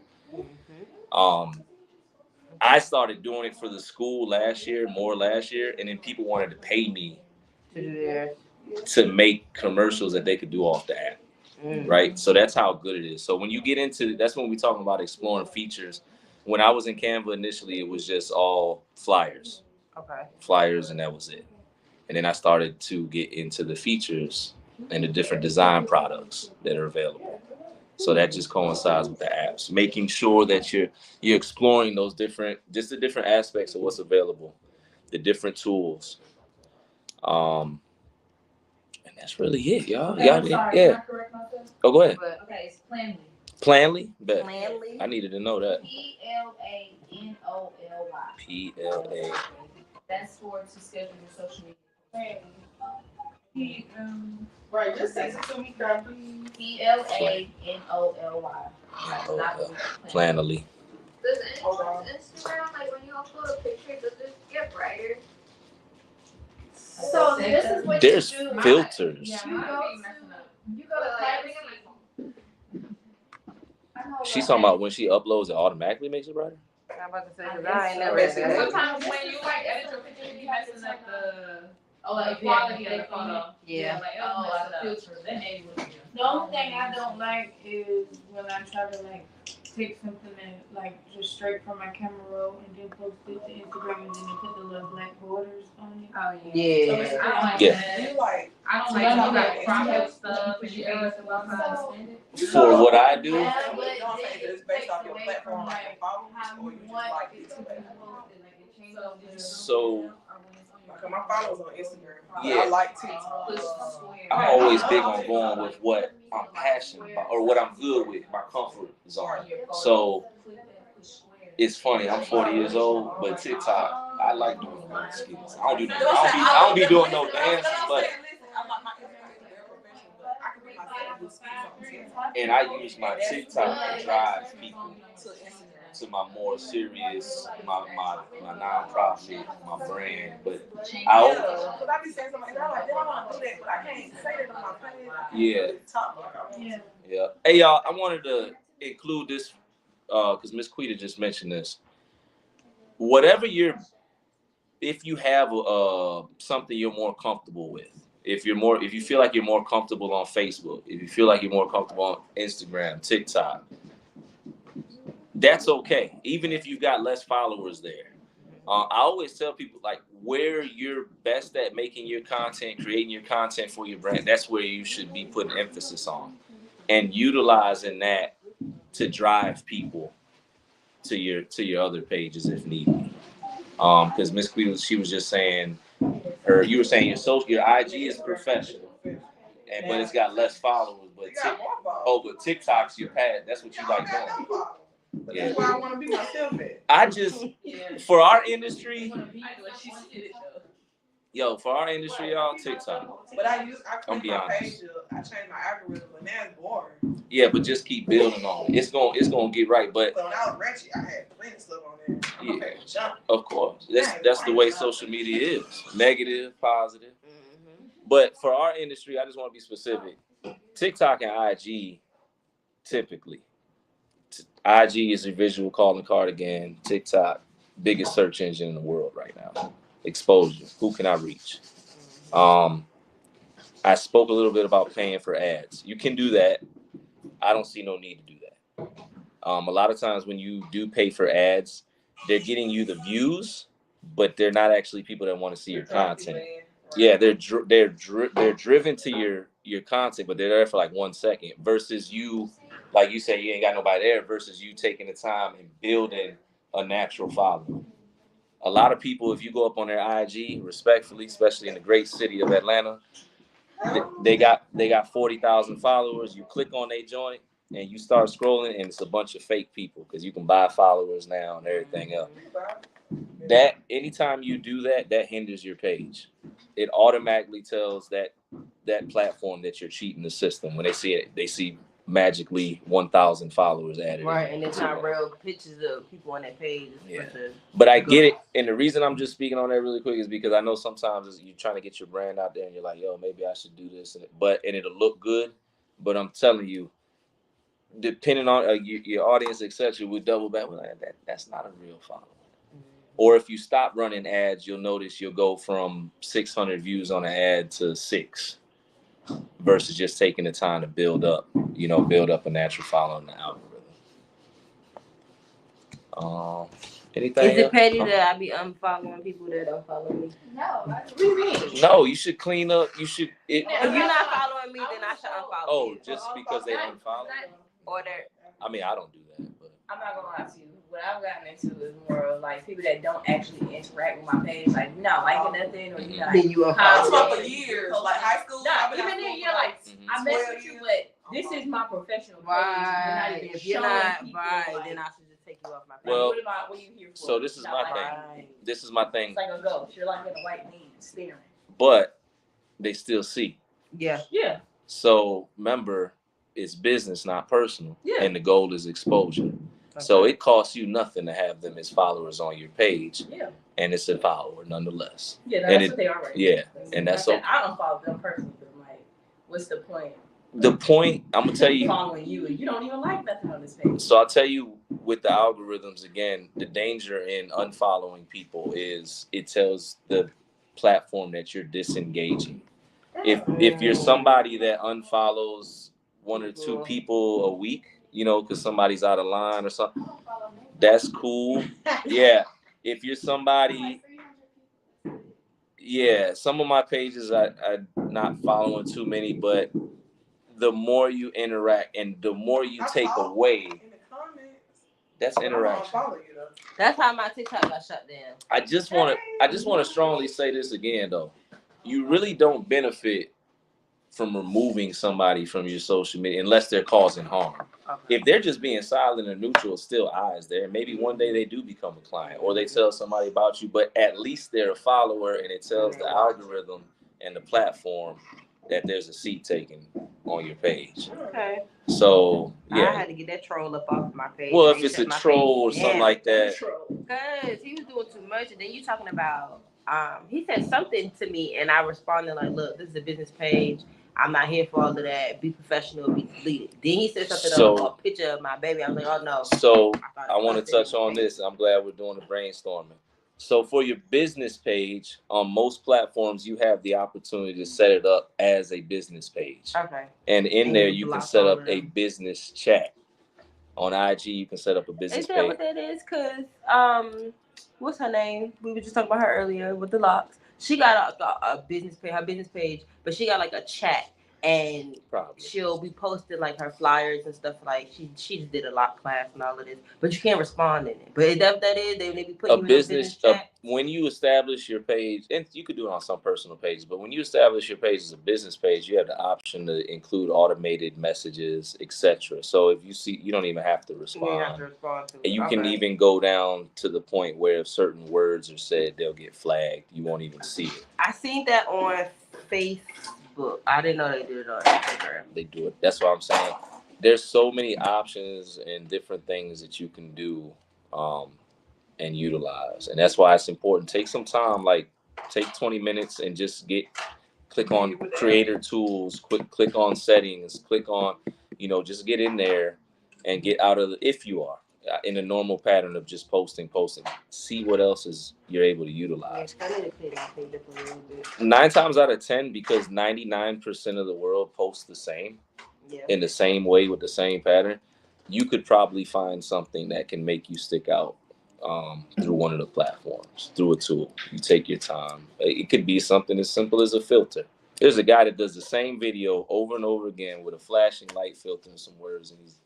I started doing it for the school last year, and then people wanted to pay me to make commercials that they could do off the app, right? So that's how good it is. So when you get into, that's when we talking about exploring features. When I was in Canva initially, it was just all flyers. Okay. Flyers, and that was it. And then I started to get into the features and the different design products that are available. So that just coincides with the apps, making sure that you're exploring those the different aspects of what's available, the different tools. And that's really it, y'all. I'm sorry, can I correct myself? Oh, go ahead. Okay, it's Planly. Planly? Bet. Planly? I needed to know that. PLANOLY. PLA. That's for to schedule your social media. Right, just say it to me, girl, please. PLANOLY. Planly. Does Instagram, like when you upload a picture, does it get brighter? So this is what There's you do. filters. You go to privacy. She's talking about when she uploads, it automatically makes it brighter? I'm about to say, because I ain't never had that. Sometimes when you like edit your picture, you messing up the quality of the photo. Yeah. Like, like a filter. That ain't what it is. The only thing I don't like is when I try to like take something and like just straight from my camera roll and then post it to Instagram and then they put the little black borders on it. Oh Yeah. I don't like Yeah. that. You like, I don't like when you got crop your stuff and you edit stuff out. For what I do, you don't say it's based off your platform, like your followers, or you just like it too bad? so Like my followers on Instagram. Yeah. I like TikTok. I'm always big on going with what I'm passionate about or what I'm good with, my comfort zone. So it's funny, I'm 40 years old, but TikTok, I like doing fun skits. I don't be doing no dance, but and I use my TikTok to drive people to my more serious, my nonprofit, my brand. But I be saying something like that, I want to do that, but I can't say that on my page. Yeah. Hey y'all, I wanted to include this because Miss Quita just mentioned this. Whatever if you have something you're more comfortable with, if you feel like you're more comfortable on Facebook, if you feel like you're more comfortable on Instagram, TikTok, that's okay. Even if you've got less followers there. I always tell people, like, where you're best at making your content, creating your content for your brand, that's where you should be putting emphasis on and utilizing that to drive people to your other pages if need be. Because Miss Queen, she was just saying, you were saying your IG is professional, but it's got less followers. But TikTok's your pad. That's what you like doing. Yeah. That's where I want to be myself at. I just, for our industry, Yo, for our industry, y'all, TikTok. But I I'm click be my honest. page up. I changed my algorithm, but now it's boring. Yeah, but just keep building on it. It's gonna get right. But when I was ratchet, I had plenty of stuff on there. Yeah, of course. That's the way social media is. Negative, positive. Mm-hmm. But for our industry, I just want to be specific. TikTok and IG, typically. IG is a visual calling card again. TikTok, biggest search engine in the world right now. Exposure. Who can I reach? I spoke a little bit about paying for ads. You can do that. I don't see no need to do that. A lot of times when you do pay for ads, they're getting you the views, but they're not actually people that want to see your content. Yeah, they're driven to your content, but they're there for like 1 second. Versus you, like you say, you ain't got nobody there. Versus you taking the time and building a natural following. A lot of people, if you go up on their IG, respectfully, especially in the great city of Atlanta, they got 40,000 followers. You click on their joint and you start scrolling, and it's a bunch of fake people because you can buy followers now and everything else. That anytime you do that, that hinders your page. It automatically tells that platform that you're cheating the system when they see it. They see magically 1,000 followers added. Right, and it's not real pictures of people on that page. Yeah. But I get it, and the reason I'm just speaking on that really quick is because I know sometimes you're trying to get your brand out there, and you're like, yo, maybe I should do this, and it'll look good. But I'm telling you, depending on your audience, etc., we double back. We're like, that's not a real follower. Or if you stop running ads, you'll notice you'll go from 600 views on an ad to 6. Versus just taking the time to build up a natural following the algorithm. Anything? Is it petty that I be unfollowing people that don't follow me? No. What do you mean? No, you should clean up. You should. If you're not following me, then I should unfollow you. Oh, just because they unfollow? Or they're. I mean, I don't do that, but. I'm not gonna lie to you. What I've gotten into is more of like people that don't actually interact with my page. Like you're not liking nothing, or you're not. Then you I talked for years, like high school. No, even then you're like, I mess with you, but this is my professional page. Right. If you're not right, like, then I should just take you off my page. Well, what are you here for? So this is my thing. Right. This is my thing. It's like a ghost. You're like in a white meat staring. But they still see. Yeah. Yeah. So remember, it's business, not personal. Yeah. And the goal is exposure. Okay. So it costs you nothing to have them as followers on your page. Yeah. And it's a follower nonetheless. Yeah, that's what they are right now. Yeah. And that's okay. I don't follow them personally, but I'm like, what's the point? The point, I'm gonna tell you, following you and you don't even like nothing on this page. So I'll tell you with the algorithms again, the danger in unfollowing people is it tells the platform that you're disengaging. If you're somebody that unfollows 1 or 2 people a week, because somebody's out of line or something, that's cool. Yeah. If you're somebody, yeah, some of my pages I not following too many, but the more you interact and the more you take away, that's interaction. That's how my TikTok got shut down. I just want to strongly say this again, though. You really don't benefit from removing somebody from your social media unless they're causing harm. Okay. If they're just being silent or neutral, still eyes there. Maybe one day they do become a client or they tell somebody about you, but at least they're a follower and it tells the algorithm and the platform that there's a seat taken on your page. Okay. So, yeah. I had to get that troll up off my page. Well, if it's a troll or something like that. Because he was doing too much. And then you talking about, he said something to me and I responded like, look, this is a business page. I'm not here for all of that. Be professional, be deleted. Then he said something about a picture of my baby. I was like, oh no. So I want to touch on this. I'm glad we're doing the brainstorming. So for your business page, on most platforms, you have the opportunity to set it up as a business page. Okay. And in there, you can set up a business chat. On IG, you can set up a business page. Is that what that is? Because, what's her name? We were just talking about her earlier with the locks. She got a business page, her business page, but she got like a chat and Probably. she'll be posting like her flyers and stuff. Like she just did a lot class and all of this, but you can't respond in it. But is that what that is? They be putting A you business, in a chat. when you establish your page, and you could do it on some personal pages, but when you establish your page as a business page, you have the option to include automated messages, etc. So if you see, you don't even have to You respond. have to respond to it. And you can Okay. even go down to the point where if certain words are said, they'll get flagged. You won't even see it. I seen that on Facebook. I didn't know they did it on Instagram. They do it. That's what I'm saying. There's so many options and different things that you can do and utilize. And that's why it's important. Take some time, like take 20 minutes and just click on creator tools, click on settings, click on, just get in there and get out of if you are in a normal pattern of just posting, see what else you're able to utilize. I need to clean my thing up a little bit. 9 times out of 10, because 99% of the world posts the same in the same way with the same pattern, you could probably find something that can make you stick out through one of the platforms, through a tool. You take your time. It could be something as simple as a filter. There's a guy that does the same video over and over again with a flashing light filter and some words, and he's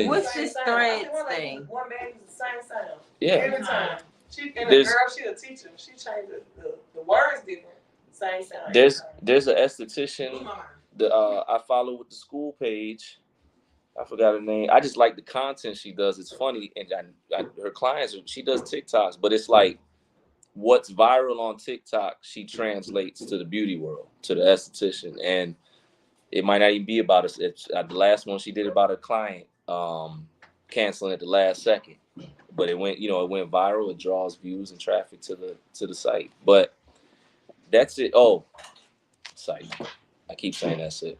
What's this Threads thing? One man is the same sound. Yeah. Every time. She's a teacher. She changed the words different. Same sound. There's an esthetician that I follow with the school page. I forgot her name. I just like the content she does. It's funny, and her clients. She does TikToks, but it's like what's viral on TikTok. She translates to the beauty world, to the esthetician, and it might not even be about us. The last one she did about a client canceling at the last second, but it went viral. It draws views and traffic to the site. But that's it. Oh, site. I keep saying that's it.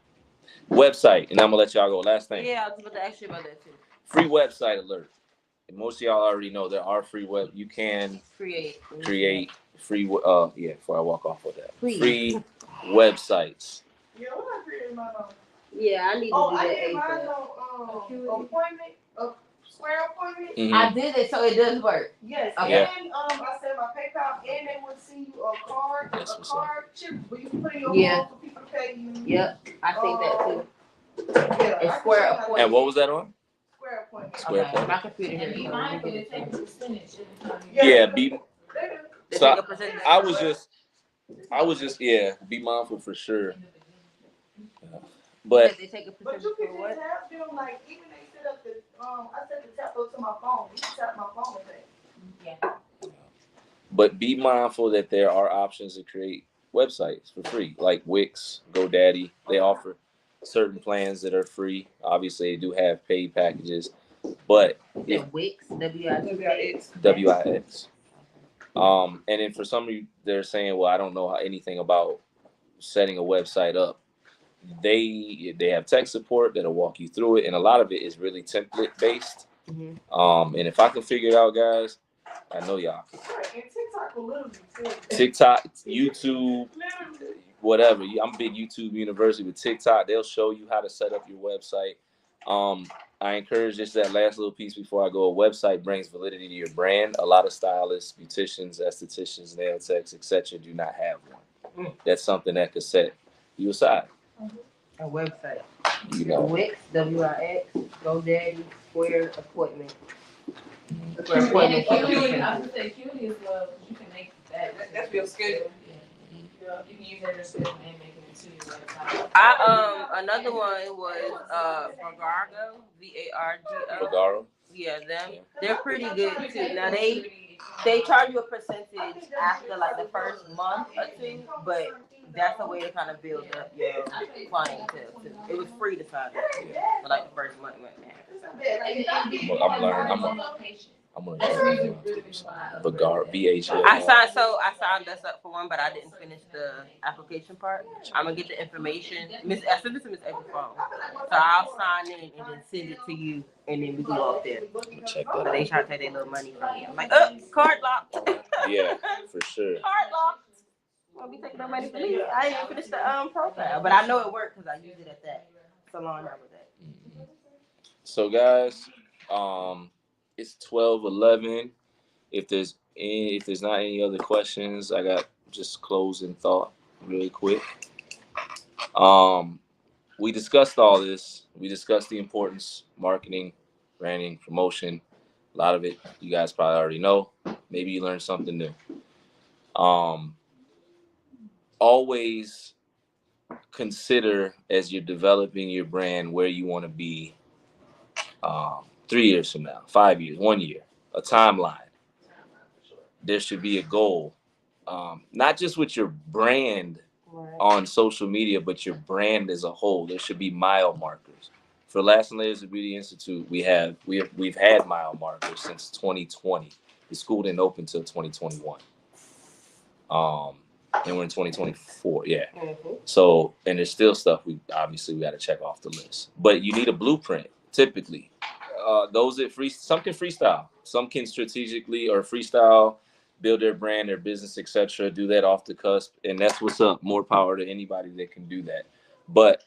Website, and I'm gonna let y'all go. Last thing. Yeah, I was about to ask you about that too. Free website alert. And most of y'all already know there are free web. You can create free. Before I walk off with that, free websites. Yeah, what I created my own. Yeah, I need to do I that. did mine on appointment, square appointment. Mhm. I did it, so it does work. Yes, Okay. and I set my PayPal, and they would send you a card chip where you can put in your Yeah. phone for people to pay you. Yep, I think that too. Yeah, It's I square can show you how to appointment. And what was that on? Square appointment. Square Okay, appointment. my computer And be here. mindful to take a percentage every time. Yeah, be. They do. They So take a percentage. I was just be mindful for sure. But They take a But percentage you for can what? just have them like even they set up the I set the tap up to my phone. You can tap my phone and pay. But be mindful that there are options to create websites for free, like Wix, GoDaddy. They offer certain plans that are free. Obviously, they do have paid packages, but The Wix, W-I-X. WIX. And then for some of you, they're saying, "Well, I don't know anything about setting a website up." They have tech support that'll walk you through it, and a lot of it is really template based. Mm-hmm. And if I can figure it out, guys, I know y'all can. Right, and TikTok will literally tell you. TikTok, YouTube, Literally. whatever. I'm big YouTube university with TikTok. They'll show you how to set up your website. I encourage just that last little piece before I go. A website brings validity to your brand. A lot of stylists, beauticians, estheticians, nail techs, etc. do not have one. That's something that could set you aside. A website. Wix, W-I-X, GoDaddy, Square Appointment. And Acuity, I would say Acuity as well, because you can make that. That's your schedule. Yeah. You can use that as schedule and make it into your website. Another one was Vargo, V-A-R-G-O. Vagaro. Yeah, them. They're pretty good too. Now they charge you a percentage after like the first month or two, but that's a way to kind of build up your clientele too. It was free to sign up for like the first month. I'm gonna Vagaro, V-A-G-A-R. I signed us up for one, but I didn't finish the application part. I'm gonna get the information. I sent it to Miss April's phone, so I'll sign in and then send it to you, and then we go off there. Check But that they out. try to take their little money from me. I'm like, card locked. Yeah, for sure. Card locked. Won't be taking no money from me. I didn't finish the profile, but I know it worked because I used it at that salon I was at. So guys, it's 12:11. If there's not any other questions, I got just closing thought really quick. We discussed all this. We discussed the importance, marketing, branding, promotion. A lot of it you guys probably already know. Maybe you learned something new. Um, Always consider as you're developing your brand where you want to be 3 years from now, 5 years, 1 year, a timeline. There should be a goal, not just with your brand on social media, but your brand as a whole. There should be mile markers. For Lasting Layers of Beauty Institute, we've had mile markers since 2020. The school didn't open until 2021. And we're in 2024. Yeah. Mm-hmm. So, and there's still stuff we got to check off the list. But you need a blueprint. Typically, those that some can freestyle, some can strategically or freestyle, build their brand, their business, etc. Do that off the cusp, and that's what's up. More power to anybody that can do that. But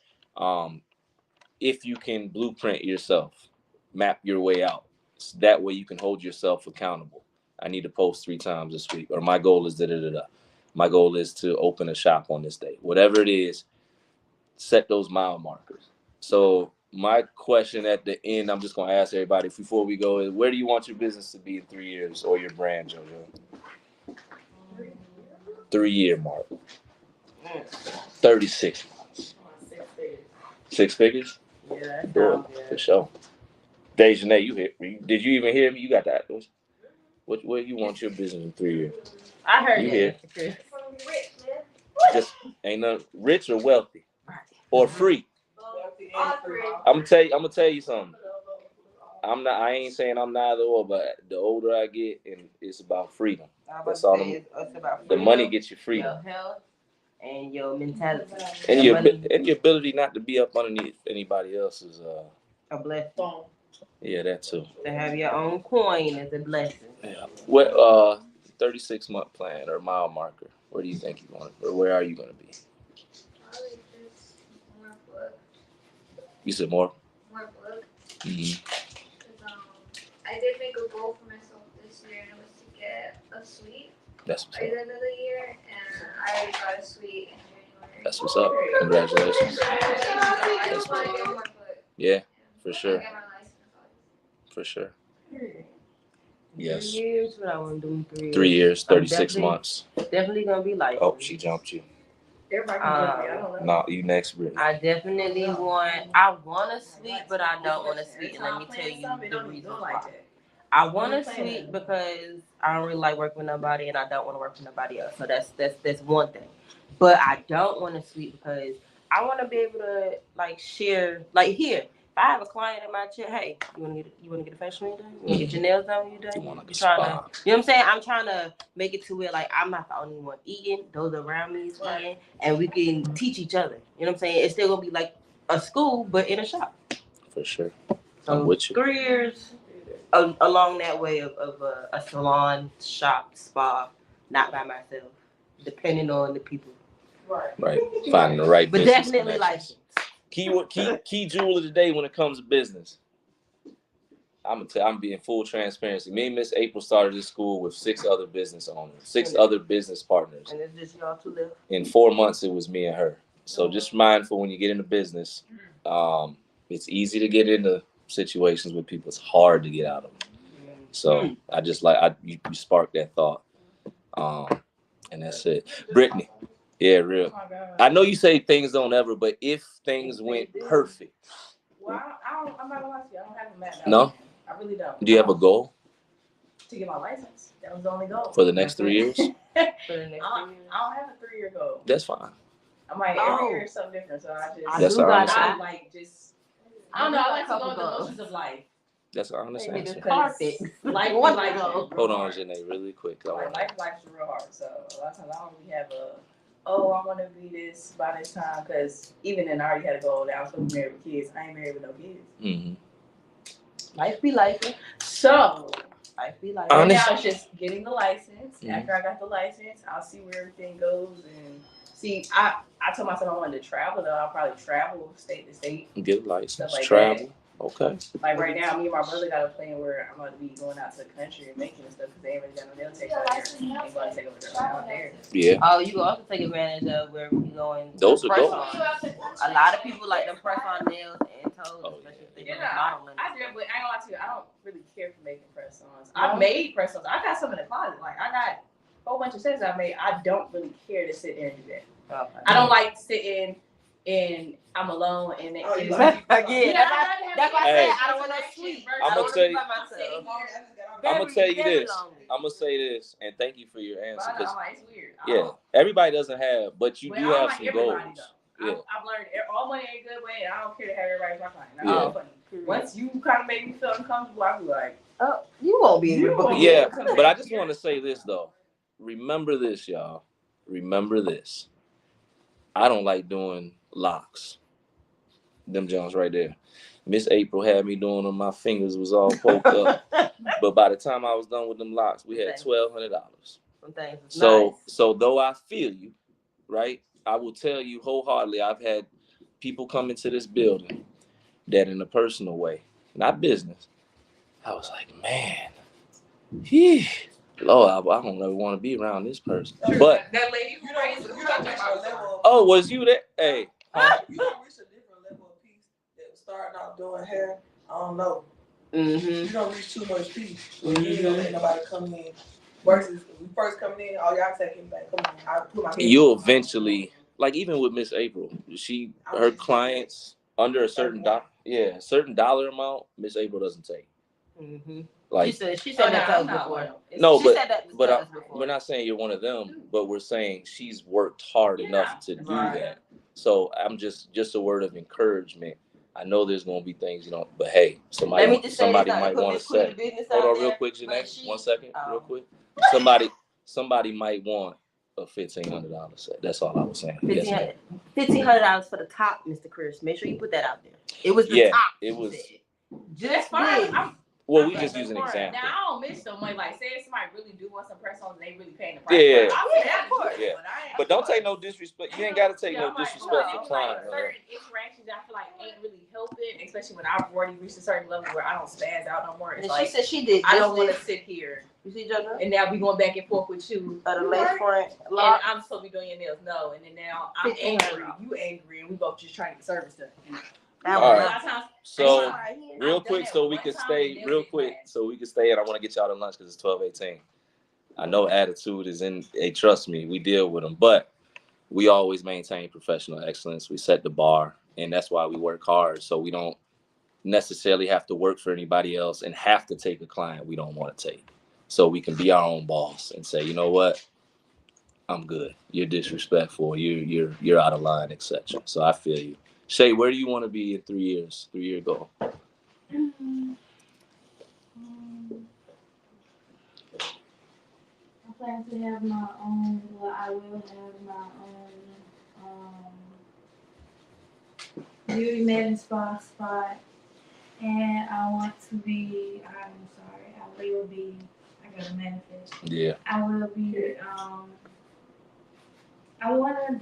if you can blueprint yourself, map your way out, so that way you can hold yourself accountable. I need to post 3 times this week, or my goal is da-da-da-da. My goal is to open a shop on this day. Whatever it is, set those mile markers. So my question at the end, I'm just going to ask everybody before we go is, where do you want your business to be in 3 years, or your brand, JoJo? 3-year mark. 36 months. 6 figures? Yeah, that Good, sounds for good. sure. Dejanay, did you even hear me? You got that? Where you want your business in 3 years? I heard You that. hear? Chris. Just ain't no rich or wealthy or free. I'm gonna tell you something. I ain't saying I'm neither or, but the older I get, and it's about freedom. That's all. It's about The freedom, money gets you freedom, your health, and your mentality. and That money, your ability not to be up underneath anybody else's. a blessing. Yeah, that too. To have your own coin is a blessing. Yeah. What 36-month plan or mile marker? Where do you think you want, or where are you gonna be? Probably just more book. You said more. More book. Mm-hmm. I did make a goal for myself this year, and it was to get a suite That's what's by up. the end of the year, and I already got a suite in January. That's what's up. Congratulations. I just want to get more book. Yeah, for sure. Get my license. For sure. 3 Yes. years, what I want to do in 3 years. 3 years, I'm 36 months. Definitely gonna be licensed. Oh, she jumped you. Everybody can jump me, I don't know. No, you next, Brittany. I definitely want. I want a suite, but I don't want a suite, and let me tell you the reason why. I want a suite because I don't really like working with nobody, and I don't want to work with nobody else. So that's one thing. But I don't want a suite because I want to be able to like share. Like here, if I have a client in my chair, hey, you wanna get a facial done? You wanna get your nails done when you done? You want like a trying spa. to, you know what I'm saying? I'm trying to make it to where like I'm not the only one eating. Those around me is eating, and we can teach each other. You know what I'm saying? It's still gonna be like a school, but in a shop. For sure. So I'm with you. 3 years along that way of a salon, shop, spa, not by myself, depending on the people. Right. Finding the right But business definitely connections. licensed. Key jewel of the day when it comes to business. I'm being full transparency. Me and Miss April started this school with 6 other business owners, 6 other business partners. And it's just y'all 2 left. In 4 months, it was me and her. So just mindful when you get into business. It's easy to get into situations with people. It's hard to get out of them. So I just you sparked that thought. And that's it. Brittany. Yeah, real. Oh my God. I know you say things don't ever, but if things went perfect. Well, I'm not gonna lie to you. I don't have a map. No? I really don't. Do you have a goal To get my license. That was the only goal. for the next 3 years? For the next 3 I years. don't have a 3-year goal. That's fine. I'm like, every year is something different. So I just, That's our honest I answer. like just, I don't know. I like to go with the motions of life. That's our honest Maybe answer. the carpet. Life is One like, go. Hold on, Janae, really quick. life's real hard. So a lot of times I don't really have I want to be this by this time, because even then I already had a goal that I was supposed to be married with kids. I ain't married with no kids. Mm-hmm. Life be life. So Life be life. right Honest- now it's just getting the license. Mhm. After I got the license, I'll see where everything goes. And see, I told myself I wanted to travel, though. I'll probably travel state to state. Get a license. Stuff like Travel. Okay. Like right now, me and my brother got a plan where I'm going to be going out to the country and making stuff because they ain't really got no nail tech out there. They going to take over there out there. Yeah. Oh, you can also take advantage of where we going. Those are press dope. on. A lot of people like them press on nails and toes, especially if they Yeah, do modeling. I do, but I ain't gonna lie to you. I don't really care for making press-ons. I made press-ons. I got some in the closet. Like I got a whole bunch of sets I made. I don't really care to sit there and do that. Okay. I don't like sitting and I'm alone and then Again, that's why I said I don't want to sleep. I'm gonna tell you. I'm gonna tell you Very this. lonely. I'm gonna say this, and thank you for your answer. But I know, 'Cause, I'm like, it's weird. yeah, everybody doesn't have, but you But do I don't have like some everybody, goals. though. Yeah. I've learned all money ain't good way, and I don't care to have everybody as my client. That's Yeah. all funny. Once you kind of make me feel uncomfortable, I'll be like, Oh, you won't be able to book Yeah, it. but I just want to say this though. Remember this, y'all. Remember this. I don't like doing locks. Them Jones right there. Miss April had me doing them. My fingers was all poked up. But by the time I was done with them locks, we had $1,200. So though I feel you, right? I will tell you wholeheartedly, I've had people come into this building that in a personal way, not business. I was like, man, Lord, I don't ever want to be around this person. But that lady who raised the oh, was you that? Hey, huh? You don't reach a different level of peace that was starting off doing hair. I don't know. Mm-hmm. You don't reach too much peace when you don't let nobody come in. Versus when we first coming in, all y'all take anything. Come on, I put my head. You'll eventually, like even with Miss April, her clients under a certain dollar amount, Miss April doesn't take. Mm-hmm. Like she said that to us before. No, she said that to us before. We're not saying you're one of them, but we're saying she's worked hard enough to do that. So I'm just a word of encouragement. I know there's gonna be things, but hey, somebody might want to say. Hold on, real quick, Janae. 1 second, real quick. Somebody might want a $1,500 set. That's all I was saying. $1,500 for the top, Mr. Chris. Make sure you put that out there. It was the top. It was. Just fine. Well, we just use an example. Now I don't miss so much. Like, say if somebody really do want some press-ons, and they really paying the price. Yeah. But don't take no disrespect. You ain't got to take no disrespect for clients. Certain interactions I feel like ain't really helping, especially when I've already reached a certain level where I don't spaz out no more. It's she said she did. I don't want to sit here. You see, Jonah? And now we going back and forth with you. The lace front. And I'm supposed to be doing your nails. No. And then now I'm angry. You angry, and we both just trying to get service done. All right. So real quick, so we can stay. And I want to get y'all to lunch because it's 12:18. I know attitude is in. Hey, trust me, we deal with them, but we always maintain professional excellence. We set the bar, and that's why we work hard. So we don't necessarily have to work for anybody else and have to take a client we don't want to take. So we can be our own boss and say, you know what, I'm good. You're disrespectful. You're out of line, etc. So I feel you. Shay, where do you want to be in 3 years? 3-year goal. I plan to have my own. Well, I will have my own beauty med spa spot, and I want to be. I will be. I gotta manifest. Yeah. I will be. I want to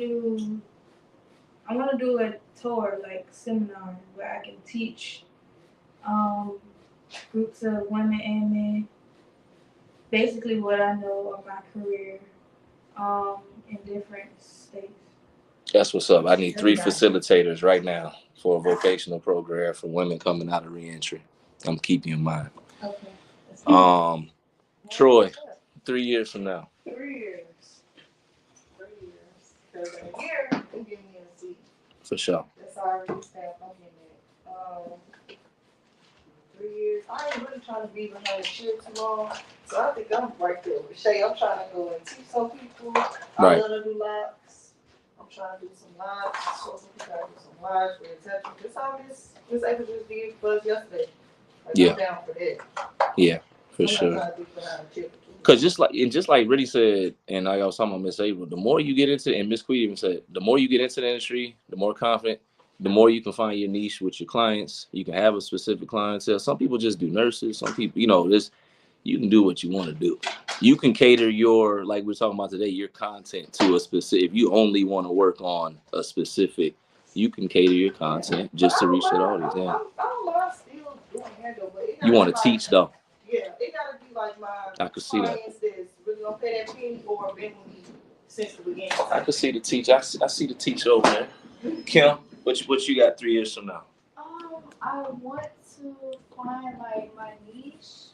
do a tour, like seminar, where I can teach groups of women and men basically what I know of my career in different states. That's what's up. I need 3 facilitators right now for a vocational program for women coming out of reentry. I'm keeping you in mind. Okay. Troy, 3 years from now. 3 years. 3 years. Because in a year, they give me a seat. For sure. That's already staffed. I'm getting it. 3 years. I ain't really trying to be behind the chair too long. So I think I'm right there with Shay. I'm trying to go and teach some people. I love to do locks. I'm trying to do some locks. So some people gotta do some locks for attention. Just how Miss April just did for us yesterday. I'm down for that. Yeah, for sure. Because just like Riddy said, and like I was talking about Miss April, the more you get into, and Miss Queen even said, the more you get into the industry, the more confident, the more you can find your niche with your clients. You can have a specific clientele. Some people just do nurses. Some people, you can do what you want to do. You can cater your, like we're talking about today, your content to a specific. If you only want to work on a specific, you can cater your content just to reach that audience. Yeah. I don't mind handle. But it gotta You want be to like, teach though. Yeah, it gotta be like my I could see that. clients that's really gonna pay that penny or been with me since the beginning. I could see the teacher. I see the teacher over there. Kim, what you got 3 years from now? I want to find like my niche.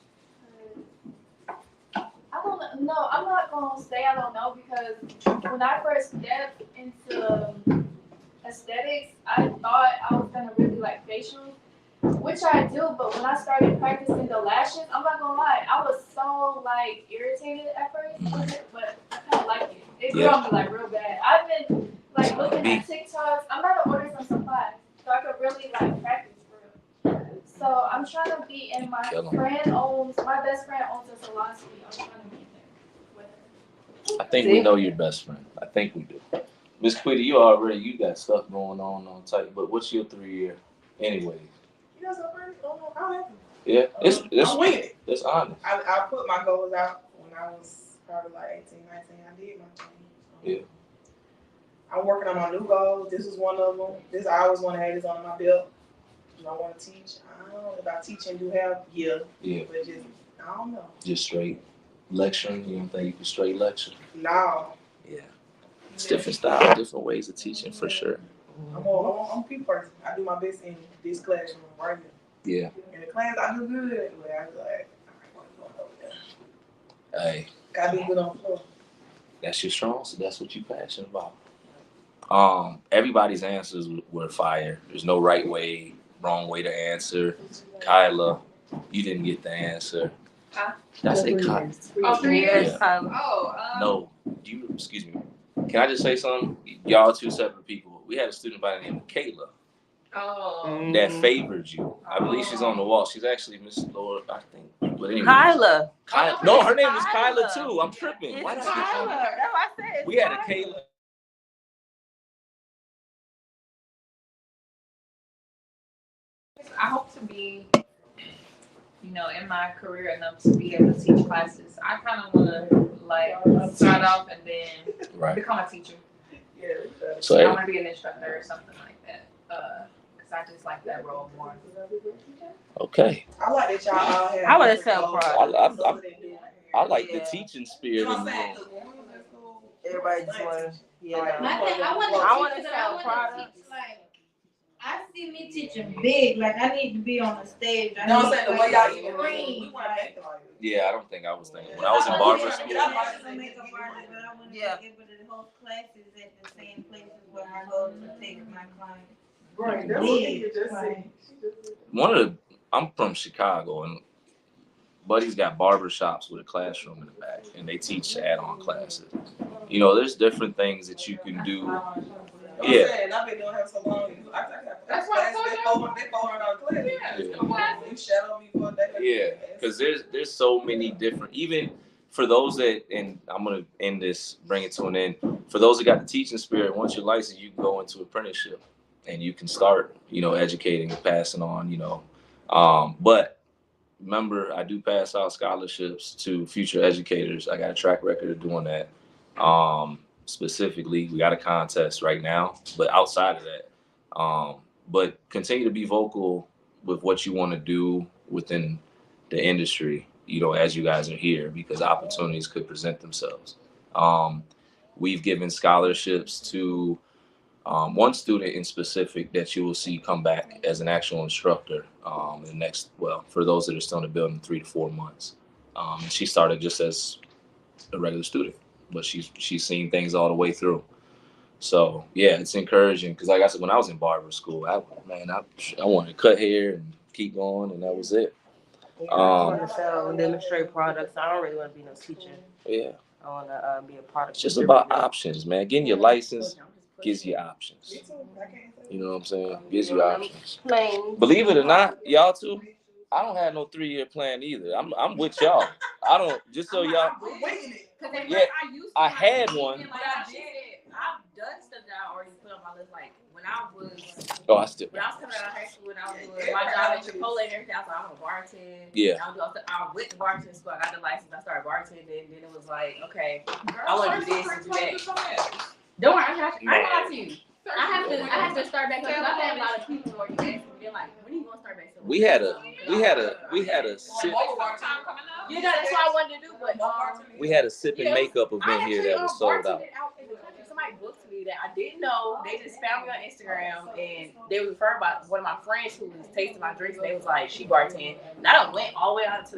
I don't know. I'm not gonna say I don't know because when I first stepped into aesthetics, I thought I was gonna really like facials, which I do. But when I started practicing the lashes, I'm not gonna lie, I was so like irritated at first with it, but I kind of like it. It grew on me like real bad. I've been like looking at TikToks. I'm about to order some supplies so I could really like practice for real. So I'm trying to be in my best friend owns a salon suite. I'm trying to be there with her. I think we know your best friend. I think we do. Miss Quitty, you got stuff going on tight, but what's your 3 year anyway? You know something? I'm happy. Yeah, it's I'm with it. It's honest. I put my goals out when I was probably like 18, 19. I did my thing. Yeah. I'm working on my new goals. This is one of them. I always want to have this on my belt. Do I want to teach? I don't know. If I teach and do have, yeah. But just, I don't know. Just straight lecturing. You don't think you can straight lecture? No. Yeah. It's different styles, different ways of teaching for sure. I'm a people person. I do my best in this classroom right now. Yeah. In the class, I do good. But I was like, all right, what's going over there? Hey. Gotta be good on the floor. That's your strong, so that's what you're passionate about. Everybody's answers were fire. There's no right way, wrong way to answer. Kyla, you didn't get the answer. Huh? Did I say Kyla? Oh, 3 years? Yeah. Oh, No. Excuse me. Can I just say something? Y'all two separate people. We had a student by the name of Kayla Oh. that favored you. I believe she's on the wall. She's actually Miss Lord, I think. But anyway. Kyla. No, her name is Kyla too. I'm tripping. It's Why did I Kyla. get That's what I said. We had a Kayla. I hope to be, in my career enough to be able to teach classes. I kind of want to like start off and then become a teacher. Yeah. So I want to be an instructor or something like that. Because I just like that role more. Okay. I like that y'all all have. I want to sell products. I like the teaching spirit in the room. Everybody just want to, I want to sell products. I see me teaching big, like I need to be on the stage. You know what I'm saying? The way y'all even we want to make it like Yeah, I don't think I was thinking. When I was in barber school. I want to be able to host classes at the same places where I go to take my clients. Right, that's what you just said. I'm from Chicago, and Buddy's got barber shops with a classroom in the back, and they teach add-on classes. There's different things that you can do. Yeah. I've been doing it so long. That's why I told they $400 Yeah. You shadow me for a day. Yeah, because there's so many different, even for those that, and I'm going to end this, bring it to an end. For those that got the teaching spirit, once you're licensed, you can go into apprenticeship and you can start, educating and passing on, but remember, I do pass out scholarships to future educators. I got a track record of doing that. Specifically, we got a contest right now, but outside of that, but continue to be vocal with what you want to do within the industry, as you guys are here, because opportunities could present themselves. We've given scholarships to one student in specific that you will see come back as an actual instructor in the next, for those that are still in the building, 3 to 4 months. She started just as a regular student, but she's seen things all the way through. So yeah, it's encouraging because, like I said, when I was in barber school, I wanted to cut hair and keep going, and that was it. I want to sell and demonstrate products. I don't really want to be no teacher. Yeah, I want to be a product. it's just about options, man. Getting your license gives you options. You know what I'm saying? Gives you options. Believe it or not, y'all too. I don't have no 3-year plan either. I'm with y'all. I don't, just so y'all. Yeah, I had one. I've done stuff that I already put on my list. Like when I was Oh, I still. when I was coming out of high school and I was doing my job at Chipotle and everything, I was like, I'm a bartend. Yeah. I went to bartending school. I got the license. I started bartending. Then it was like, okay, I want to do this and do that. Don't worry, I got you. I have to start back up. I've had a lot of people already asking me. They're like, when are you gonna start back up? We had a We had a sip. You know, that's what I wanted to do, but We had a sip and makeup event here that was sold out. Somebody booked me that I didn't know. They just found me on Instagram and they referred by one of my friends who was tasting my drinks. And they was like, she bartend. And I done went all the way out to